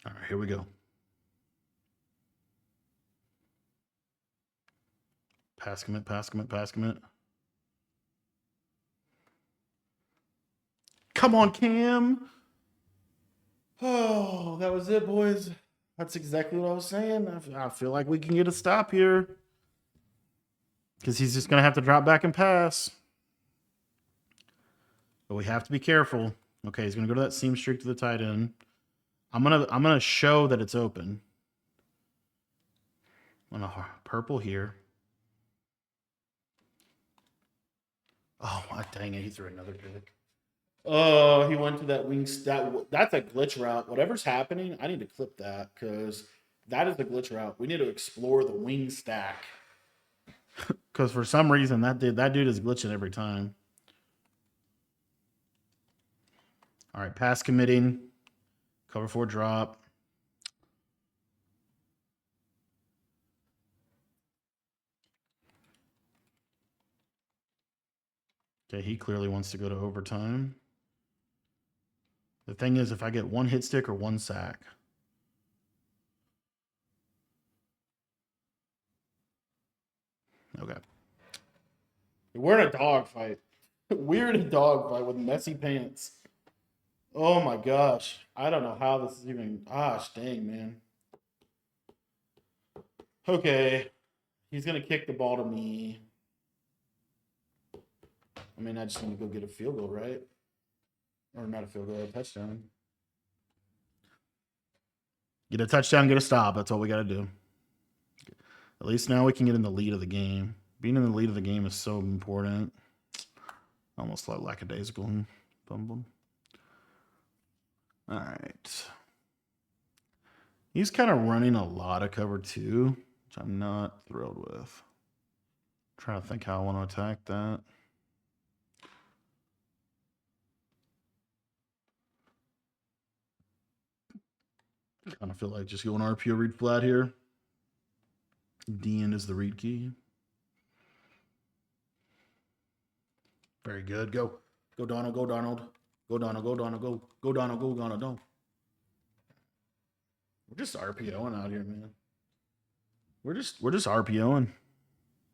All right, here we go. Pass commit, pass commit, pass commit. Come on, Cam. Oh, that was it, boys. That's exactly what I was saying. I feel like we can get a stop here. Because he's just going to have to drop back and pass. But we have to be careful. Okay, he's going to go to that seam streak to the tight end. I'm gonna show that it's open. On a purple here. Oh, dang it. He threw another pick. Oh, he went to that wing. That's a glitch route. Whatever's happening, I need to clip that because that is a glitch route. We need to explore the wing stack. Because for some reason, that dude is glitching every time. All right, pass committing. Cover 4 drop. Okay, he clearly wants to go to overtime. The thing is, if I get one hit stick or one sack. Okay. We're in a dogfight. We're in a dogfight with messy pants. Oh my gosh. I don't know how this is even. Gosh, dang, man. Okay. He's going to kick the ball to me. I mean, I just need to go get a field goal, right? Or not a field goal, a touchdown. Get a touchdown, get a stop. That's all we got to do. At least now we can get in the lead of the game. Being in the lead of the game is so important. Almost like lackadaisical. Bumbled. All right. He's kind of running a lot of cover 2, which I'm not thrilled with. I'm trying to think how I want to attack that. I kind of feel like just going RPO read flat here. D end is the read key. Very good. Go. Go, Donald. Go, Donald. Go, Donald. Go, Donald. Go. Go, Donald. Go, Donald. Don't. We're just RPOing out here, man. We're just RPOing.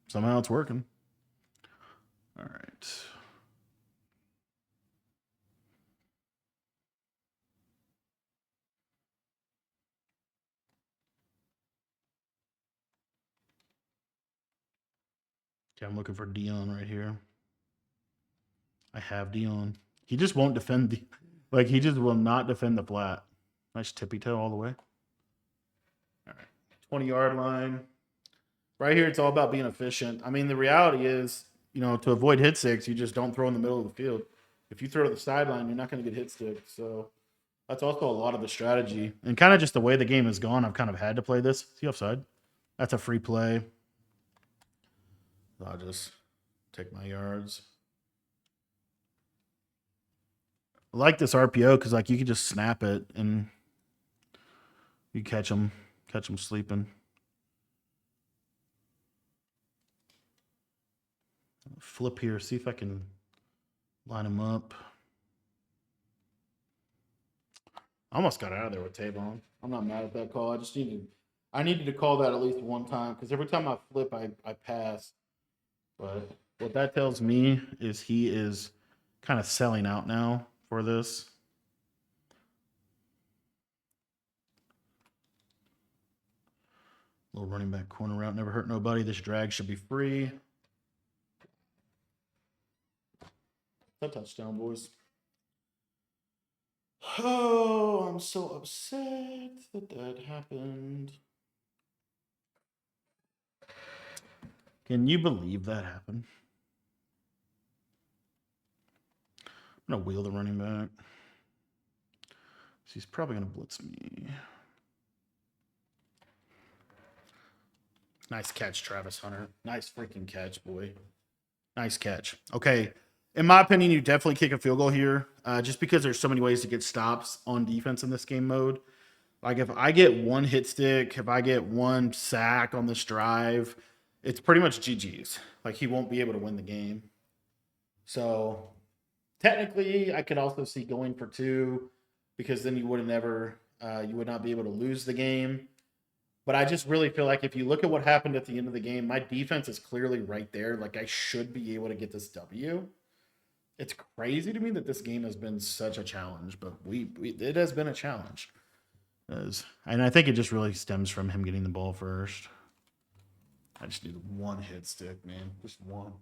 Somehow it's working. All right. Okay, I'm looking for Dion right here. I have Dion. He just won't defend he just will not defend the flat. Nice tippy toe all the way. All right. 20-yard line. Right here, it's all about being efficient. I mean, the reality is to avoid hit sticks, you just don't throw in the middle of the field. If you throw to the sideline, you're not going to get hit stick. So that's also a lot of the strategy. And kind of just the way the game has gone, I've kind of had to play this. See offside? That's a free play. I'll just take my yards. I like this RPO because like you can just snap it and you catch them sleeping. Flip here, see if I can line him up. I almost got out of there with Tavon. I'm not mad at that call. I needed to call that at least one time because every time I flip, I pass. But what that tells me is he is kind of selling out now for this. Little running back corner route, never hurt nobody. This drag should be free. A touchdown, boys. Oh, I'm so upset that happened. Can you believe that happened? I'm going to wheel the running back. He's probably going to blitz me. Nice catch, Travis Hunter. Nice freaking catch, boy. Nice catch. Okay. In my opinion, you definitely kick a field goal here just because there's so many ways to get stops on defense in this game mode. Like if I get one hit stick, if I get one sack on this drive, it's pretty much GG's. Like he won't be able to win the game. So technically, I could also see going for 2 because then you would not be able to lose the game. But I just really feel like if you look at what happened at the end of the game, my defense is clearly right there. Like I should be able to get this W. It's crazy to me that this game has been such a challenge, but it has been a challenge. And I think it just really stems from him getting the ball first. I just need one hit stick, man. Just one.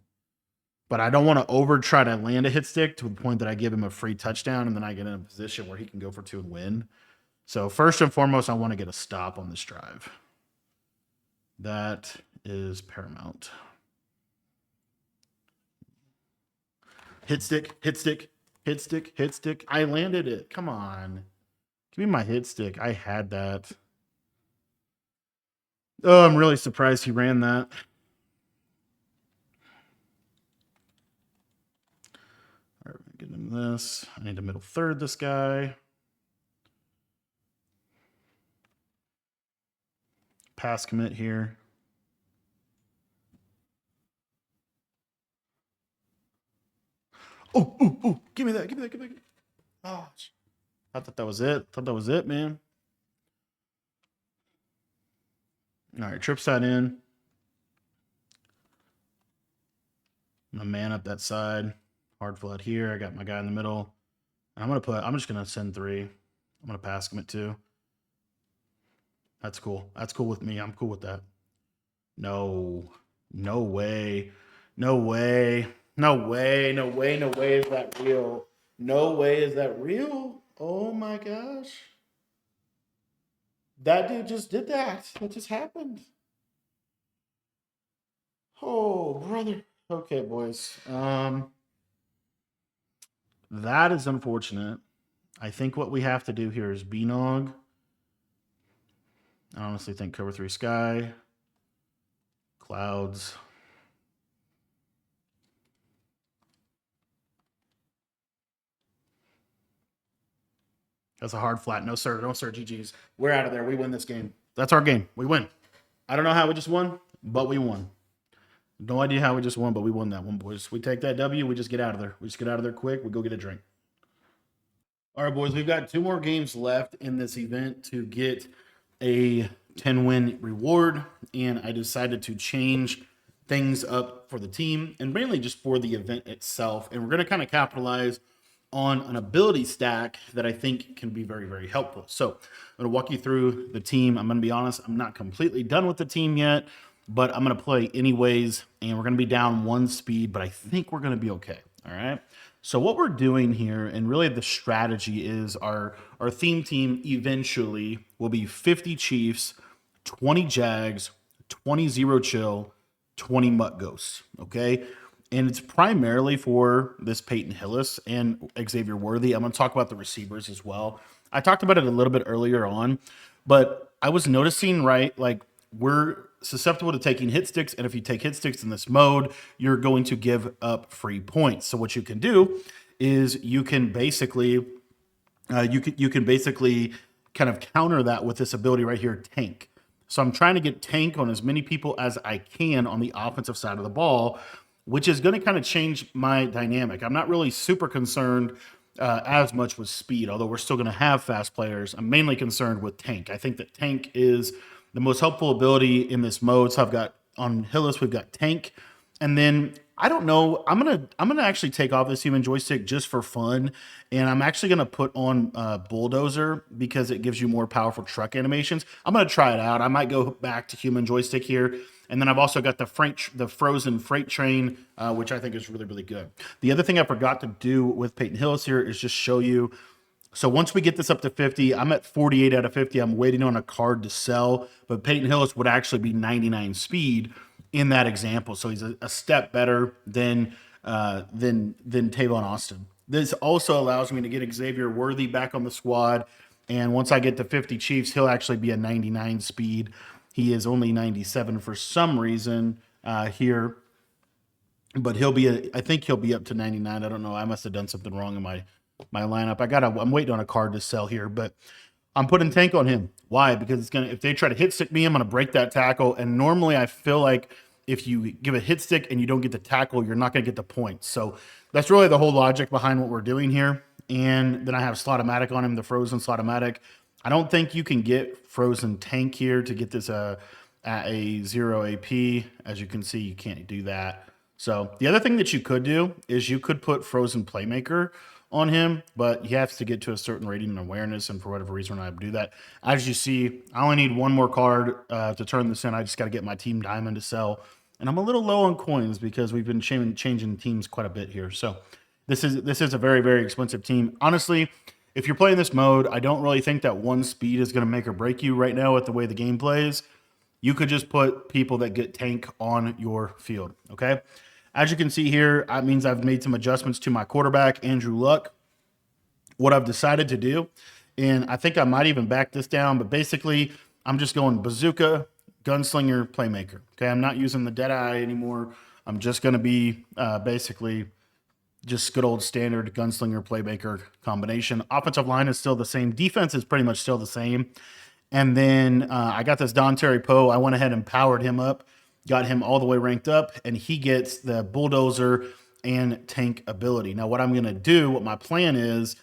But I don't want to try to land a hit stick to the point that I give him a free touchdown and then I get in a position where he can go for 2 and win. So first and foremost, I want to get a stop on this drive. That is paramount. Hit stick, hit stick, hit stick, hit stick. I landed it. Come on. Give me my hit stick. I had that. Oh, I'm really surprised he ran that. All right, get into this. I need to middle third this guy. Pass commit here. Oh, give me that. Oh, I thought that was it. Man. All right, trip side in. I'm gonna man up that side. Hard flat here. I got my guy in the middle. I'm just gonna send 3. I'm gonna pass commit 2. That's cool. That's cool with me. I'm cool with that. No way. No way is that real. No way is that real. Oh my gosh. That dude just did that. What just happened? Oh, brother. Okay, boys. That is unfortunate. I think what we have to do here is B-Nog. I honestly think cover 3 sky. Clouds. That's a hard flat. No, sir. No, sir. GG's. We're out of there. We win this game. That's our game. We win. I don't know how we just won, but we won. No idea how we just won, but we won that one, boys. We take that W. We just get out of there. We just get out of there quick. We go get a drink. All right, boys. We've got 2 more games left in this event to get a 10-win reward, and I decided to change things up for the team and mainly just for the event itself. And we're going to kind of capitalize on an ability stack that I think can be very, very helpful. So I'm going to walk you through the team. I'm going to be honest, I'm not completely done with the team yet, but I'm going to play anyways, and we're going to be down 1 speed, but I think we're going to be okay. All right. So what we're doing here, and really the strategy is our theme team eventually will be 50 Chiefs, 20 Jags, 20 Zero Chill, 20 Mutt Ghosts. Okay. and it's primarily for this Peyton Hillis and Xavier Worthy. I'm going to talk about the receivers as well. I talked about it a little bit earlier on, but I was noticing, right, like we're susceptible to taking hit sticks, and if you take hit sticks in this mode, you're going to give up free points. So what you can do is you can basically kind of counter that with this ability right here, tank. So I'm trying to get tank on as many people as I can on the offensive side of the ball, which is going to kind of change my dynamic. I'm not really super concerned as much with speed, although we're still going to have fast players. I'm mainly concerned with tank. I think that tank is the most helpful ability in this mode. So I've got on Hillis, we've got tank, and then I don't know. I'm gonna actually take off this human joystick just for fun, and I'm actually gonna put on bulldozer because it gives you more powerful truck animations. I'm gonna try it out. I might go back to human joystick here, and then I've also got the frozen freight train, which I think is really really good. The other thing I forgot to do with Peyton Hillis here is just show you. So once we get this up to 50, I'm at 48 out of 50. I'm waiting on a card to sell, but Peyton Hillis would actually be 99 speed in that example. So he's a step better than Tavon Austin. This also allows me to get Xavier Worthy back on the squad. And once I get to 50 Chiefs, he'll actually be a 99 speed. He is only 97 for some reason here, but I think he'll be up to 99. I don't know. I must have done something wrong in my lineup. I'm waiting on a card to sell here, but I'm putting tank on him. Why? Because if they try to hit stick me, I'm gonna break that tackle. And normally I feel like if you give a hit stick and you don't get the tackle, you're not gonna get the points. So that's really the whole logic behind what we're doing here. And then I have Slotomatic on him, the frozen Slotomatic. I don't think you can get frozen tank here to get this at a 0 AP. As you can see, you can't do that. So the other thing that you could do is you could put frozen playmaker on him, but he has to get to a certain rating and awareness, and for whatever reason, I do that. As you see, I only need one more card to turn this in. I just got to get my team diamond to sell, and I'm a little low on coins because we've been changing teams quite a bit here. So this is a very, very expensive team. Honestly, if you're playing this mode, I don't really think that one speed is going to make or break you right now with the way the game plays. You could just put people that get tank on your field, okay? As you can see here, that means I've made some adjustments to my quarterback, Andrew Luck. What I've decided to do, and I think I might even back this down, but basically I'm just going bazooka, gunslinger, playmaker. Okay, I'm not using the Deadeye anymore. I'm just going to be basically just good old standard gunslinger, playmaker combination. Offensive line is still the same. Defense is pretty much still the same. And then I got this Don Terry Poe. I went ahead and powered him up, got him all the way ranked up, and he gets the bulldozer and tank ability. Now, what I'm going to do, what my plan is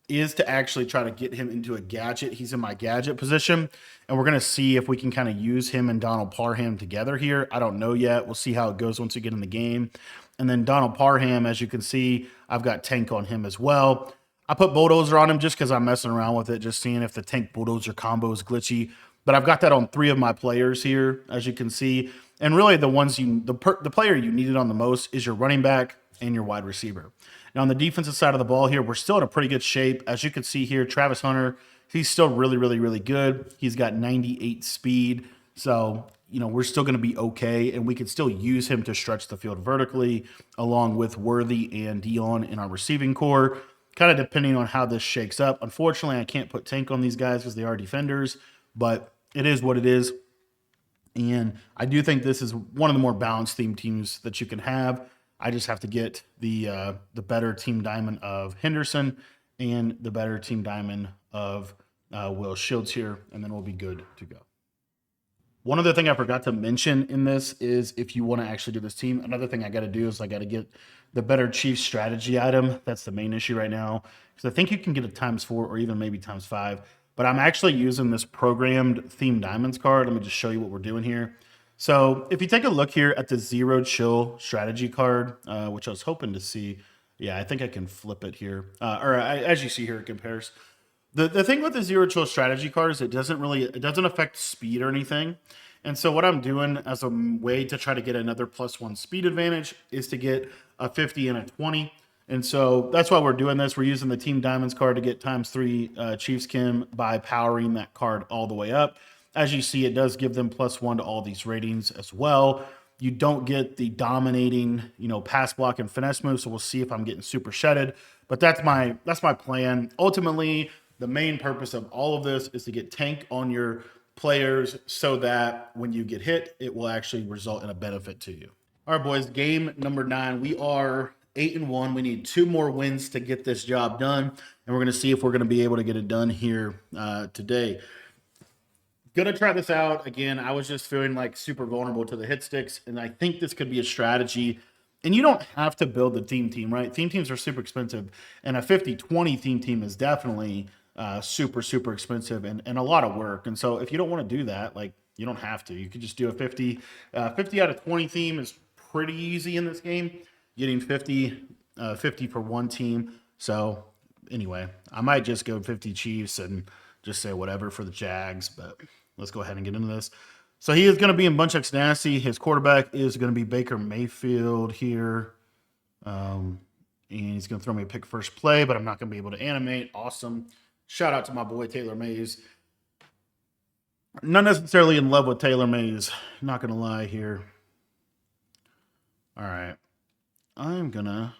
to actually try to get him into a gadget. He's in my gadget position, and we're going to see if we can kind of use him and Donald Parham together here. I don't know yet. We'll see how it goes once we get in the game. And then Donald Parham, as you can see, I've got tank on him as well. I put bulldozer on him just because I'm messing around with it, just seeing if the tank bulldozer combo is glitchy. But I've got that on 3 of my players here, as you can see. And really the ones the player you needed on the most is your running back and your wide receiver. Now on the defensive side of the ball here, we're still in a pretty good shape. As you can see here, Travis Hunter, he's still really, really, really good. He's got 98 speed. So, we're still going to be okay, and we can still use him to stretch the field vertically along with Worthy and Dion in our receiving core, kind of depending on how this shakes up. Unfortunately, I can't put tank on these guys because they are defenders, but it is what it is. And I do think this is one of the more balanced theme teams that you can have. I just have to get the better team diamond of Henderson and the better team diamond of Will Shields here, and then we'll be good to go. One other thing I forgot to mention in this is if you want to actually do this team, another thing I got to do is I got to get the better Chiefs strategy item. That's the main issue right now, because I think you can get a ×4 or even maybe ×5. But I'm actually using this programmed theme diamonds card. Let me just show you what we're doing here. So if you take a look here at the Zero Chill strategy card, which I was hoping to see. Yeah, I think I can flip it here. As you see here, it compares. The thing with the Zero Chill strategy card is it doesn't affect speed or anything. And so what I'm doing as a way to try to get another +1 speed advantage is to get a 50 and a 20. And so that's why we're doing this. We're using the Team Diamonds card to get ×3 Chiefs Kim by powering that card all the way up. As you see, it does give them +1 to all these ratings as well. you don't get the dominating, pass block and finesse move. So we'll see if I'm getting super shedded. But that's my plan. Ultimately, the main purpose of all of this is to get tank on your players so that when you get hit, it will actually result in a benefit to you. All right, boys, game number 9. We are 8-1. We need 2 more wins to get this job done. And we're going to see if we're going to be able to get it done here today. Gonna try this out again. I was just feeling like super vulnerable to the hit sticks, and I think this could be a strategy. And you don't have to build the team, right? Theme teams are super expensive, and a 50-20 theme team is definitely super expensive and a lot of work. And so if you don't want to do that, like, you don't have to. You could just do a 50 out of 20 theme is pretty easy in this game. Getting 50 for one team. So anyway, I might just go 50 Chiefs and just say whatever for the Jags, but let's go ahead and get into this. So he is going to be in Bunch X Nasty. His quarterback is going to be Baker Mayfield here. And he's going to throw me a pick first play, but I'm not going to be able to animate. Awesome. Shout out to my boy Taylor Mays. Not necessarily in love with Taylor Mays. Not going to lie here. All right. I'm going to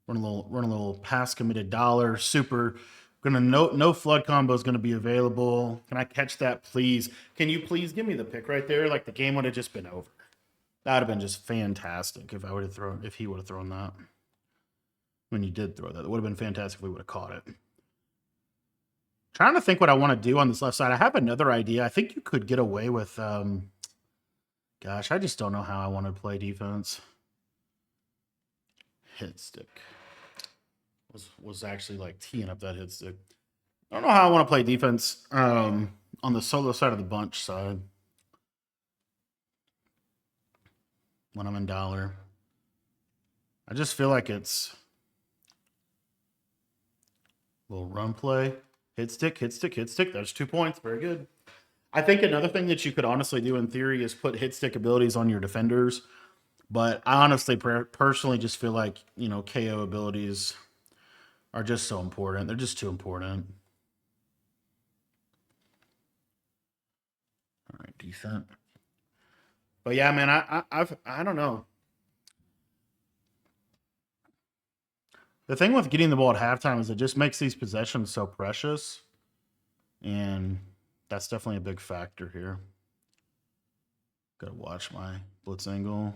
run a little pass committed dollar. Super. Gonna no flood combo is gonna be available. Can I catch that, please? Can you please give me the pick right there? Like, the game would have just been over. That would have been just fantastic if he would have thrown that. When you did throw that, it would have been fantastic if we would have caught it. Trying to think what I want to do on this left side. I have another idea. I think you could get away with. Gosh, I just don't know how I want to play defense. Hit stick. Was actually like teeing up that hit stick. I don't know how I want to play defense on the solo side of the bunch side. When I'm in dollar. I just feel like it's a little run play. Hit stick. That's 2 points. Very good. I think another thing that you could honestly do in theory is put hit stick abilities on your defenders. But I honestly personally just feel like, KO abilities are just so important. They're just too important. All right, decent. But yeah, man, I don't know. The thing with getting the ball at halftime is it just makes these possessions so precious. And that's definitely a big factor here. Gotta watch my blitz angle.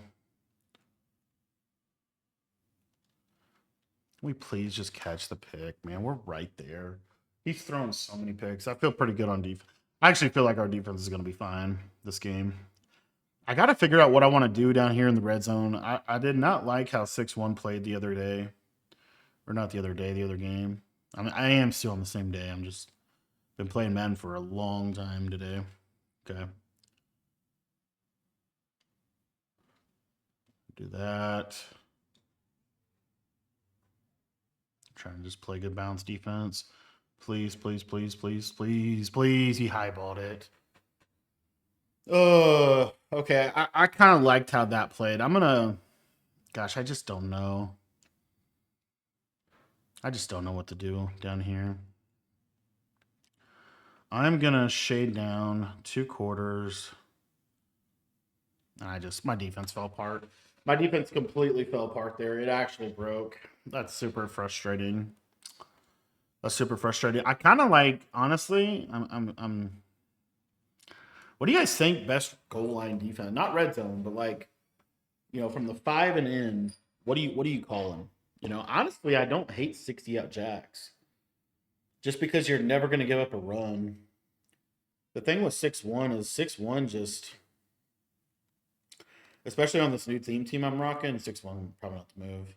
Can we please just catch the pick, man? We're right there. He's throwing so many picks. I feel pretty good on defense. I actually feel like our defense is going to be fine this game. I got to figure out what I want to do down here in the red zone. I did not like how 6-1 played the other day. Or not the other day, the other game. I am still on the same day. I'm just been playing Madden for a long time today. Okay. Do that. Trying to just play good bounce defense. Please. He highballed it. Okay. I kind of liked how that played. Gosh, I just don't know. I just don't know what to do down here. I'm going to shade down 2 quarters. My defense fell apart. My defense completely fell apart there. It actually broke. That's super frustrating. I kind of like, honestly, I'm what do you guys think best goal line defense? Not red zone, but like, from the 5 and in, what do you call them? Honestly, I don't hate 60 out jacks. Just because you're never going to give up a run. The thing with 6-1 is 6-1 just, especially on this new team I'm rocking, 6-1 probably not the move.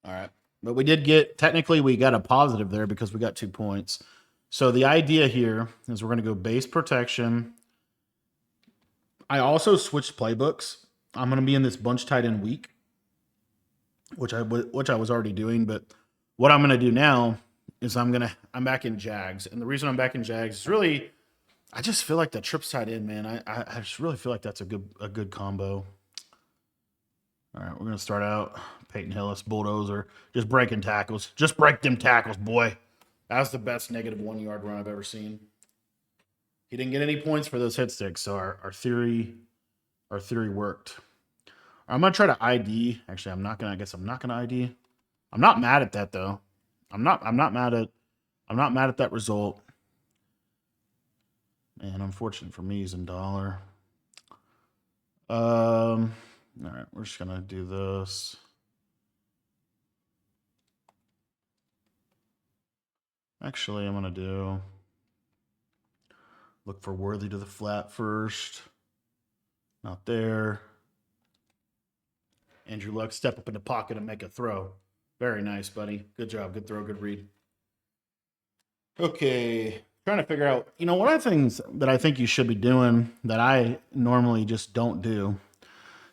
All right. But we got a positive there because we got 2 points. So the idea here is we're going to go base protection. I also switched playbooks. I'm going to be in this bunch tight end week, which I was already doing. But what I'm going to do now is I'm back in Jags. And the reason I'm back in Jags is really, I just feel like that trips tight end, man. I just really feel like that's a good combo. All right, we're going to start out Peyton Hillis, bulldozer, just breaking tackles. Just break them tackles, boy. That was the best negative 1 yard run I've ever seen. He didn't get any points for those hit sticks, so our theory Our theory worked. I'm gonna try to ID. Actually, I'm not gonna. I guess I'm not gonna ID. I'm not mad at that though. I'm not mad at. I'm not mad at that result. And unfortunate for me, using dollar. All right, we're just gonna do this. Actually, I'm gonna do look for worthy to the flat first. Not there. Andrew Luck, step up in the pocket and make a throw. Very nice, buddy. Good job. Good throw. Good read. Okay. Trying to figure out, one of the things that I think you should be doing that I normally just don't do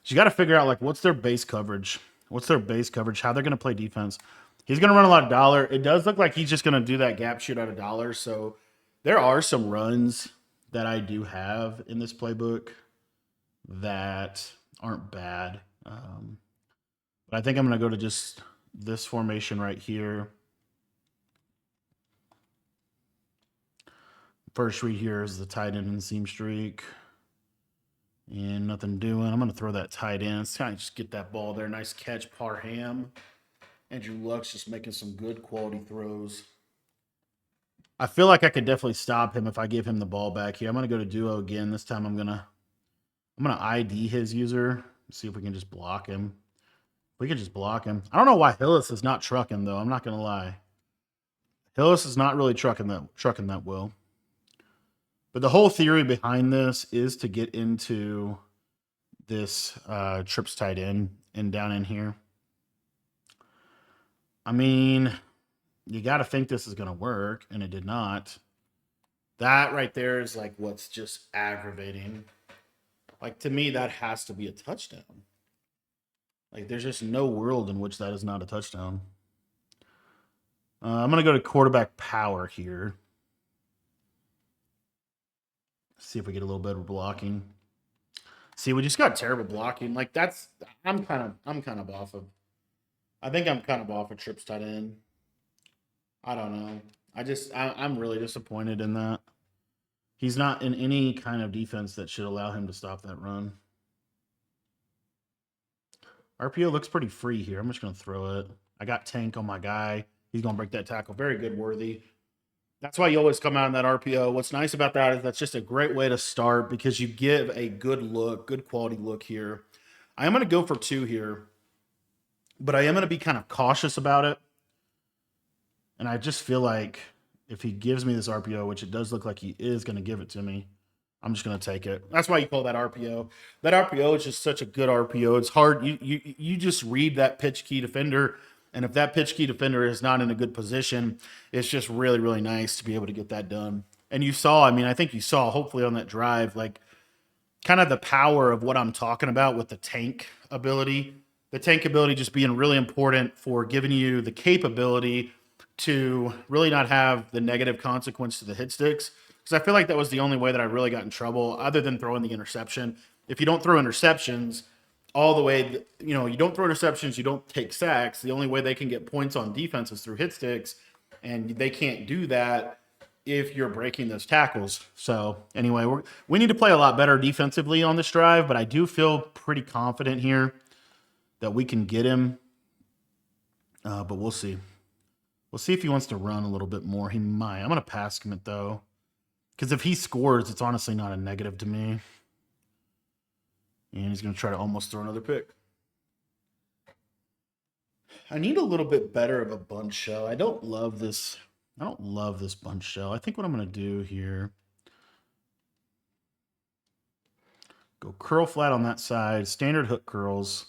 is you got to figure out, like, what's their base coverage? What's their base coverage? How they're going to play defense? He's going to run a lot of dollar. It does look like he's just going to do that gap shoot out of dollar. So there are some runs that I do have in this playbook that aren't bad. But I think I'm going to go to just this formation right here. First read here is the tight end and seam streak. And nothing doing. I'm going to throw that tight end. Let's kind of just get that ball there. Nice catch, Parham. Andrew Luck's just making some good quality throws. I feel like I could definitely stop him if I give him the ball back here. I'm going to go to duo again. This time I'm going to ID his user. See if we can just block him. We can just block him. I don't know why Hillis is not trucking, though. I'm not going to lie. Hillis is not really trucking that well. But the whole theory behind this is to get into this trips tight end and down in here. I mean, you got to think this is going to work, and it did not. That right there is like what's just aggravating. Like, to me, that has to be a touchdown. Like, there's just no world in which that is not a touchdown. I'm going to go to quarterback power here. See if we get a little better blocking. See, we just got terrible blocking. Like, that's I'm kind of off of. I think I'm kind of off of trips tight end. I don't know. I'm really disappointed in that. He's not in any kind of defense that should allow him to stop that run. RPO looks pretty free here. I'm just going to throw it. I got Tank on my guy. He's going to break that tackle. Very good, Worthy. That's why you always come out in that RPO. What's nice about that is that's just a great way to start because you give a good look, good quality look here. I am going to go for 2 here, but I am going to be kind of cautious about it. And I just feel like if he gives me this RPO, which it does look like he is going to give it to me, I'm just going to take it. That's why you call that RPO. That RPO is just such a good RPO. It's hard. You just read that pitch key defender, and if that pitch key defender is not in a good position, it's just really, really nice to be able to get that done. And you saw, I think you saw, hopefully on that drive, like kind of the power of what I'm talking about with the tank ability. The tank ability just being really important for giving you the capability to really not have the negative consequence to the hit sticks. Because I feel like that was the only way that I really got in trouble, other than throwing the interception. If you don't throw interceptions all the way, you don't throw interceptions, you don't take sacks. The only way they can get points on defense is through hit sticks, and they can't do that if you're breaking those tackles. So anyway, we need to play a lot better defensively on this drive, but I do feel pretty confident here that we can get him. But we'll see. We'll see if he wants to run a little bit more. He might. I'm going to pass commit, though. Because if he scores, it's honestly not a negative to me. And he's going to try to almost throw another pick. I need a little bit better of a bunch shell. I don't love this bunch shell. I think what I'm going to do here, go curl flat on that side, standard hook curls.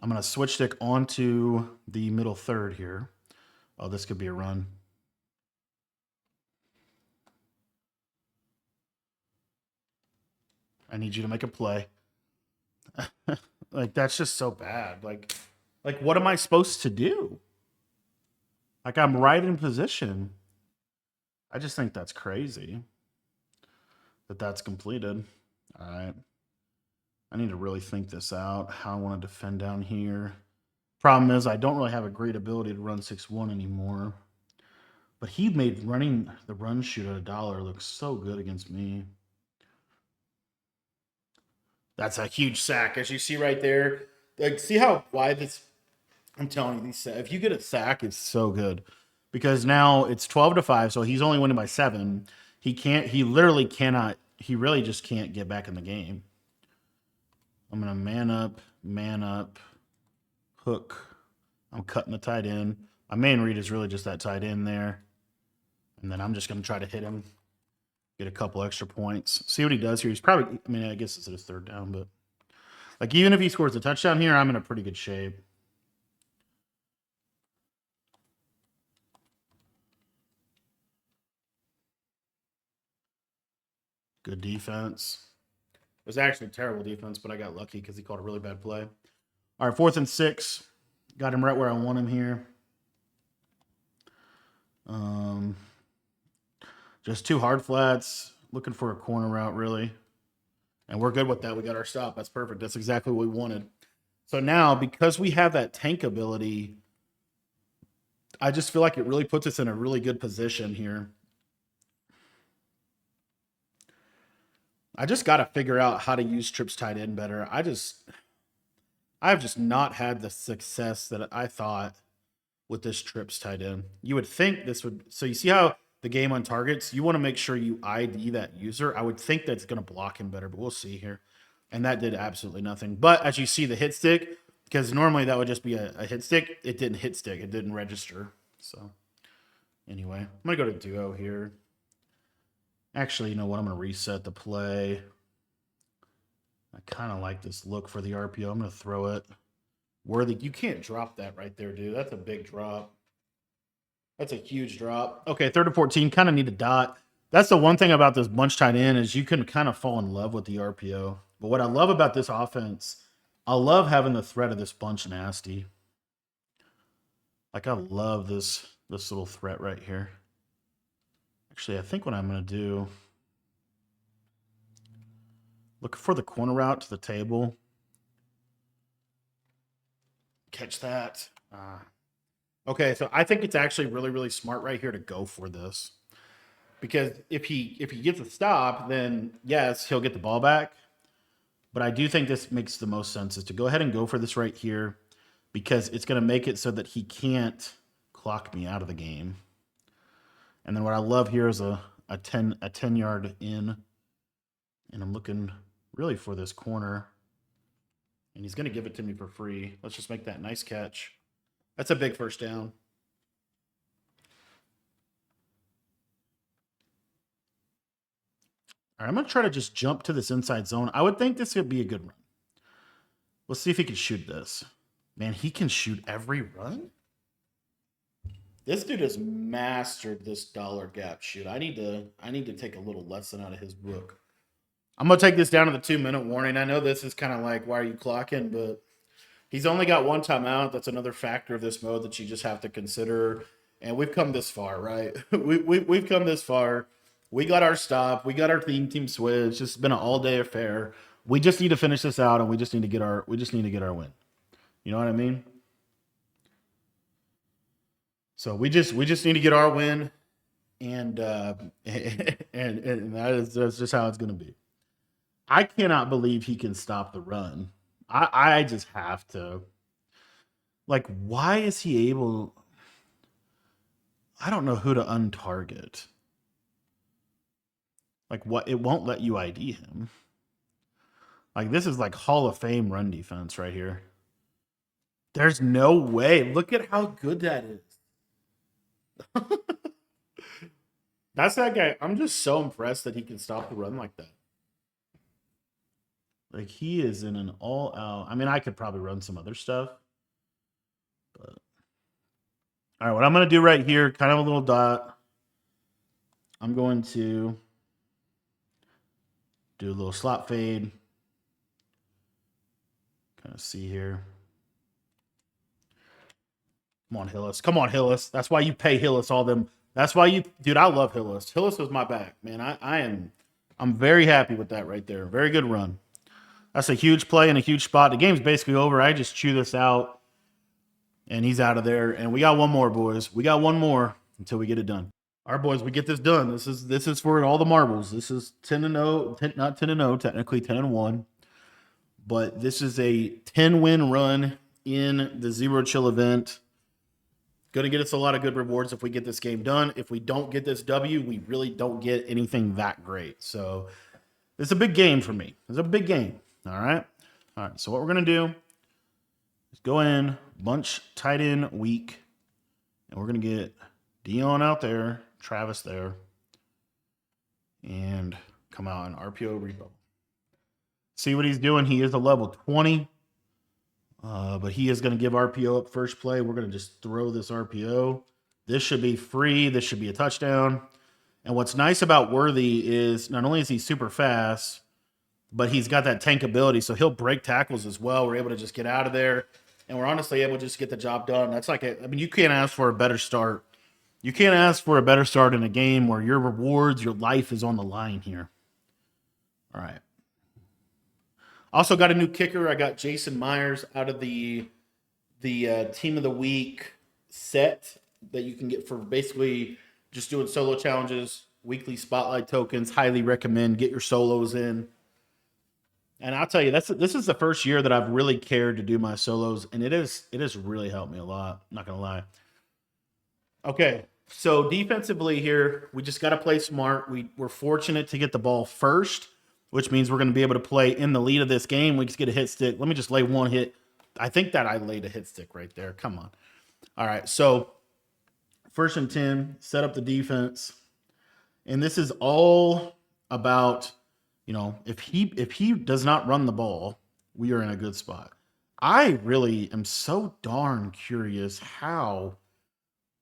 I'm going to switch stick onto the middle third here. Oh, this could be a run. I need you to make a play. Like, that's just so bad. Like, what am I supposed to do? Like, I'm right in position. I just think that's crazy that that's completed. All right. I need to really think this out, how I want to defend down here. Problem is, I don't really have a great ability to run 6-1 anymore. But he made running the run shoot at $1 look so good against me. That's a huge sack, as you see right there. Like, see how wide this? I'm telling you, these if you get a sack, it's so good because now it's 12-5, so he's only winning by 7. He can't. He literally cannot. He really just can't get back in the game. I'm gonna man up, hook. I'm cutting the tight end. My main read is really just that tight end there, and then I'm just gonna try to hit him, get a couple extra points. See what he does here. He's probably. I mean, I guess it's his 3rd down, but like even if he scores a touchdown here, I'm in a pretty good shape. Good defense. It was actually terrible defense, but I got lucky because he called a really bad play. All right, 4th and 6. Got him right where I want him here. Just 2 hard flats. Looking for a corner route, really. And we're good with that. We got our stop. That's perfect. That's exactly what we wanted. So now, because we have that tank ability, I just feel like it really puts us in a really good position here. I just got to figure out how to use trips tight end better. I've just not had the success that I thought with this trips tight end. You would think this would, so you see how the game on targets, you want to make sure you ID that user. I would think that's going to block him better, but we'll see here. And that did absolutely nothing. But as you see the hit stick, because normally that would just be a hit stick, it didn't hit stick. It didn't register. So anyway, I'm going to go to duo here. Actually, you know what? I'm going to reset the play. I kind of like this look for the RPO. I'm going to throw it. Worthy. You can't drop that right there, dude. That's a big drop. That's a huge drop. Okay, 3rd and 14. Kind of need a dot. That's the one thing about this bunch tight end is you can kind of fall in love with the RPO. But what I love about this offense, I love having the threat of this bunch nasty. Like, I love this little threat right here. Actually, I think what I'm going to do, look for the corner route to the table. Catch that. Okay, so I think it's actually really, really smart right here to go for this. Because if he gets a stop, then yes, he'll get the ball back. But I do think this makes the most sense is to go ahead and go for this right here because it's going to make it so that he can't clock me out of the game. And then what I love here is a 10-yard in. And I'm looking really for this corner. And he's going to give it to me for free. Let's just make that nice catch. That's a big 1st down. All right, I'm going to try to just jump to this inside zone. I would think this would be a good run. Let's see if he can shoot this. Man, he can shoot every run? This dude has mastered this dollar gap shoot. I need to take a little lesson out of his book. I'm going to take this down to the 2-minute warning. I know this is kind of like, why are you clocking? But he's only got 1 timeout. That's another factor of this mode that you just have to consider. And we've come this far, right? We've come this far. We got our stop. We got our team switch. It's just been an all-day affair. We just need to finish this out, and we just need to get our win. You know what I mean? So we just need to get our win, and and that's just how it's going to be. I cannot believe he can stop the run. I just have to. Like, why is he able? I don't know who to untarget. Like, what? It won't let you ID him. Like, this is like Hall of Fame run defense right here. There's no way. Look at how good that is. That's that guy. I'm just so impressed that he can stop the run like that. Like, he is in an all-out. I mean, I could probably run some other stuff. But all right, what I'm going to do right here, kind of a little dot. I'm going to do a little slot fade. Kind of see here. Come on, Hillis. Come on, Hillis. That's why you pay Hillis all them. That's why you, dude, I love Hillis. Hillis was my back, man. I'm very happy with that right there. Very good run. That's a huge play and a huge spot. The game's basically over. I just chew this out, and he's out of there. And we got one more, boys. We got one more until we get it done. All right, boys, we get this done. This is for all the marbles. This is 10-0, not 10-0, technically 10-1. But this is a 10-win run in the Zero Chill event. Going to get us a lot of good rewards if we get this game done. If we don't get this W, we really don't get anything that great. So it's a big game for me. It's a big game. All right. All right. So what we're going to do is go in, bunch tight end weak, and we're going to get Dion out there, Travis there, and come out in RPO repo. See what he's doing. He is a level 20. But he is going to give RPO up first play. We're going to just throw this RPO. This should be free. This should be a touchdown. And what's nice about Worthy is not only is he super fast, but he's got that tank ability. So he'll break tackles as well. We're able to just get out of there. And we're honestly able to just get the job done. That's like, I mean, you can't ask for a better start. You can't ask for a better start in a game where your rewards, your life is on the line here. All right. Also got a new kicker. I got Jason Myers out of the Team of the Week set that you can get for basically just doing solo challenges, weekly spotlight tokens. Highly recommend. Get your solos in. And I'll tell you, this is the first year that I've really cared to do my solos, and it has really helped me a lot. I'm not gonna lie. Okay, so defensively here, we just got to play smart. We're fortunate to get the ball first, which means we're going to be able to play in the lead of this game. We just get a hit stick. Let me just lay one hit. I think that I laid a hit stick right there. Come on. All right, so 1st and 10, set up the defense. And this is all about, if he does not run the ball, we are in a good spot. I really am so darn curious how,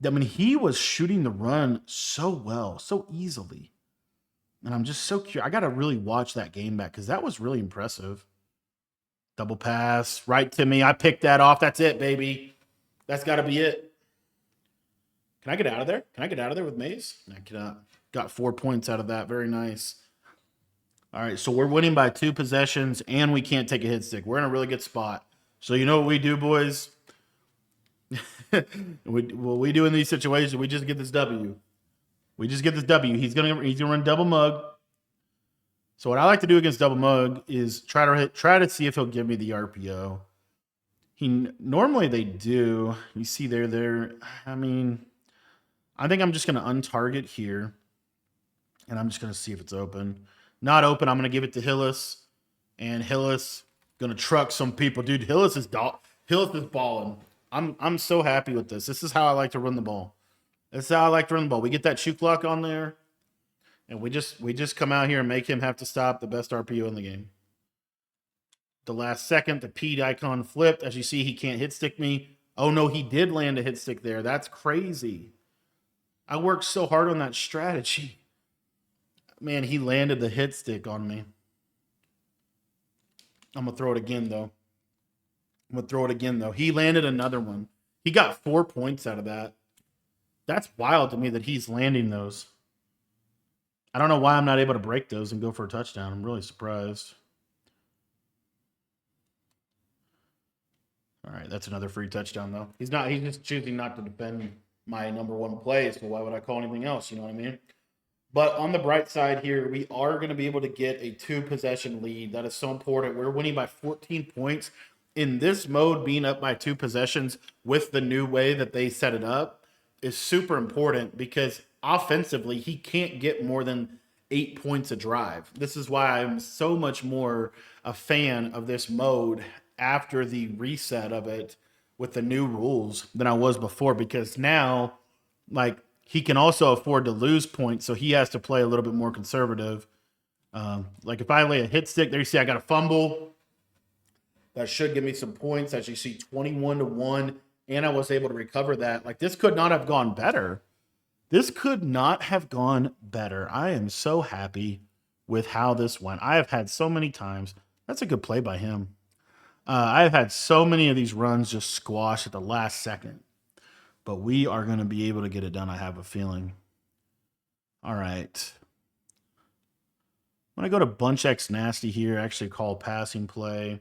I mean, he was shooting the run so well, so easily. And I'm just so curious. I got to really watch that game back because that was really impressive. Double pass right to me. I picked that off. That's it, baby. That's got to be it. Can I get out of there? Can I get out of there with Maze? I cannot. Got 4 points out of that. Very nice. All right, so we're winning by 2 possessions, and we can't take a hit stick. We're in a really good spot. So you know what we do, boys? What we do in these situations, we just get this W. We just get this W. He's gonna run double mug. So what I like to do against double mug is try to see if he'll give me the RPO. Normally they do. You see there. I mean, I think I'm just gonna untarget here, and I'm just gonna see if it's open. Not open. I'm gonna give it to Hillis, and Hillis gonna truck some people, dude. Hillis is balling. I'm so happy with this. This is how I like to run the ball. This is how I like to run the ball. We get that shoe clock on there, and we just come out here and make him have to stop the best RPO in the game. The last second, the Pete icon flipped. As you see, he can't hit stick me. Oh no, he did land a hit stick there. That's crazy. I worked so hard on that strategy. Man, he landed the hit stick on me. I'm going to throw it again, though. He landed another one. He got 4 points out of that. That's wild to me that he's landing those. I don't know why I'm not able to break those and go for a touchdown. I'm really surprised. All right, that's another free touchdown, though. He's just choosing not to defend my number one play, so why would I call anything else? You know what I mean? But on the bright side here, we are going to be able to get a 2-possession lead. That is so important. We're winning by 14 points. In this mode, being up by 2 possessions with the new way that they set it up is super important because offensively, he can't get more than 8 points a drive. This is why I'm so much more a fan of this mode after the reset of it with the new rules than I was before, because now, he can also afford to lose points, so he has to play a little bit more conservative. If I lay a hit stick, there you see I got a fumble. That should give me some points. As you see, 21-1, and I was able to recover that. This could not have gone better. I am so happy with how this went. I have had so many times. That's a good play by him. I have had so many of these runs just squashed at the last second. But we are going to be able to get it done, I have a feeling. All right. When I go to Bunch X Nasty here, actually call passing play.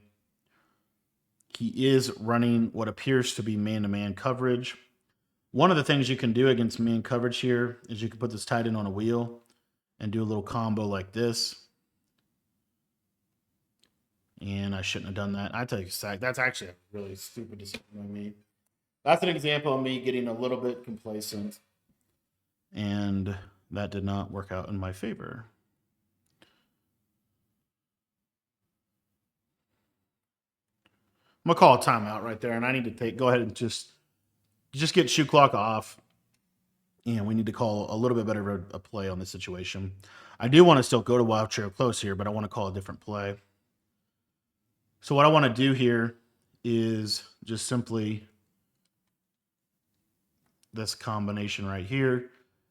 He is running what appears to be man-to-man coverage. One of the things you can do against man coverage here is you can put this tight end on a wheel and do a little combo like this. And I shouldn't have done that. I take a sack. That's actually a really stupid decision on me. That's an example of me getting a little bit complacent. And that did not work out in my favor. I'm gonna call a timeout right there, and I need to go ahead and just get shoe clock off, and we need to call a little bit better of a play on this situation. I do want to still go to wild trail close here, but I want to call a different play. So what I want to do here is just simply this combination right here.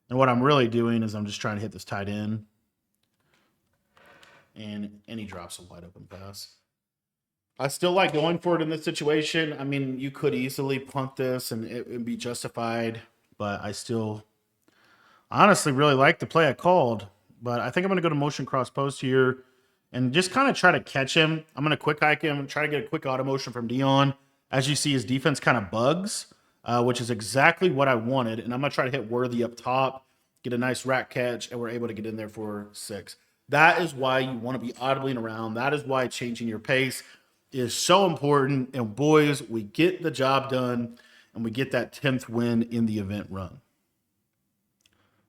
And what I'm really doing is I'm just trying to hit this tight end. And he drops a wide open pass. I still like going for it in this situation. I mean, you could easily punt this and it would be justified, but I still honestly really like the play I called. But I think I'm going to go to motion cross post here and just kind of try to catch him. I'm going to quick hike him, try to get a quick auto motion from Dion. As you see, his defense kind of bugs, which is exactly what I wanted. And I'm going to try to hit Worthy up top, get a nice rack catch, and we're able to get in there for 6. That is why you want to be audibly around. That is why changing your pace is so important. And boys, we get the job done, and we get that 10th win in the event run.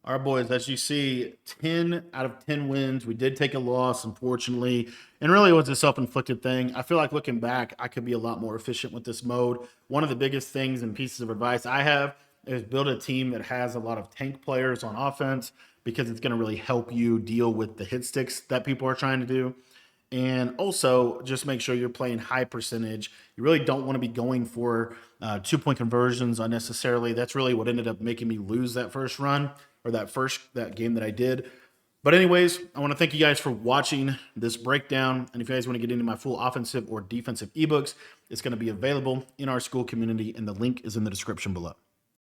All right, boys, as you see, 10 out of 10 wins. We did take a loss, unfortunately, and really it was a self-inflicted thing. I feel like looking back, I could be a lot more efficient with this mode. One of the biggest things and pieces of advice I have is build a team that has a lot of tank players on offense because it's going to really help you deal with the hit sticks that people are trying to do. And also, just make sure you're playing high percentage. You really don't want to be going for 2-point conversions unnecessarily. That's really what ended up making me lose that first run or that game that I did. But anyways, I want to thank you guys for watching this breakdown. And if you guys want to get into my full offensive or defensive ebooks, it's going to be available in our school community, and the link is in the description below.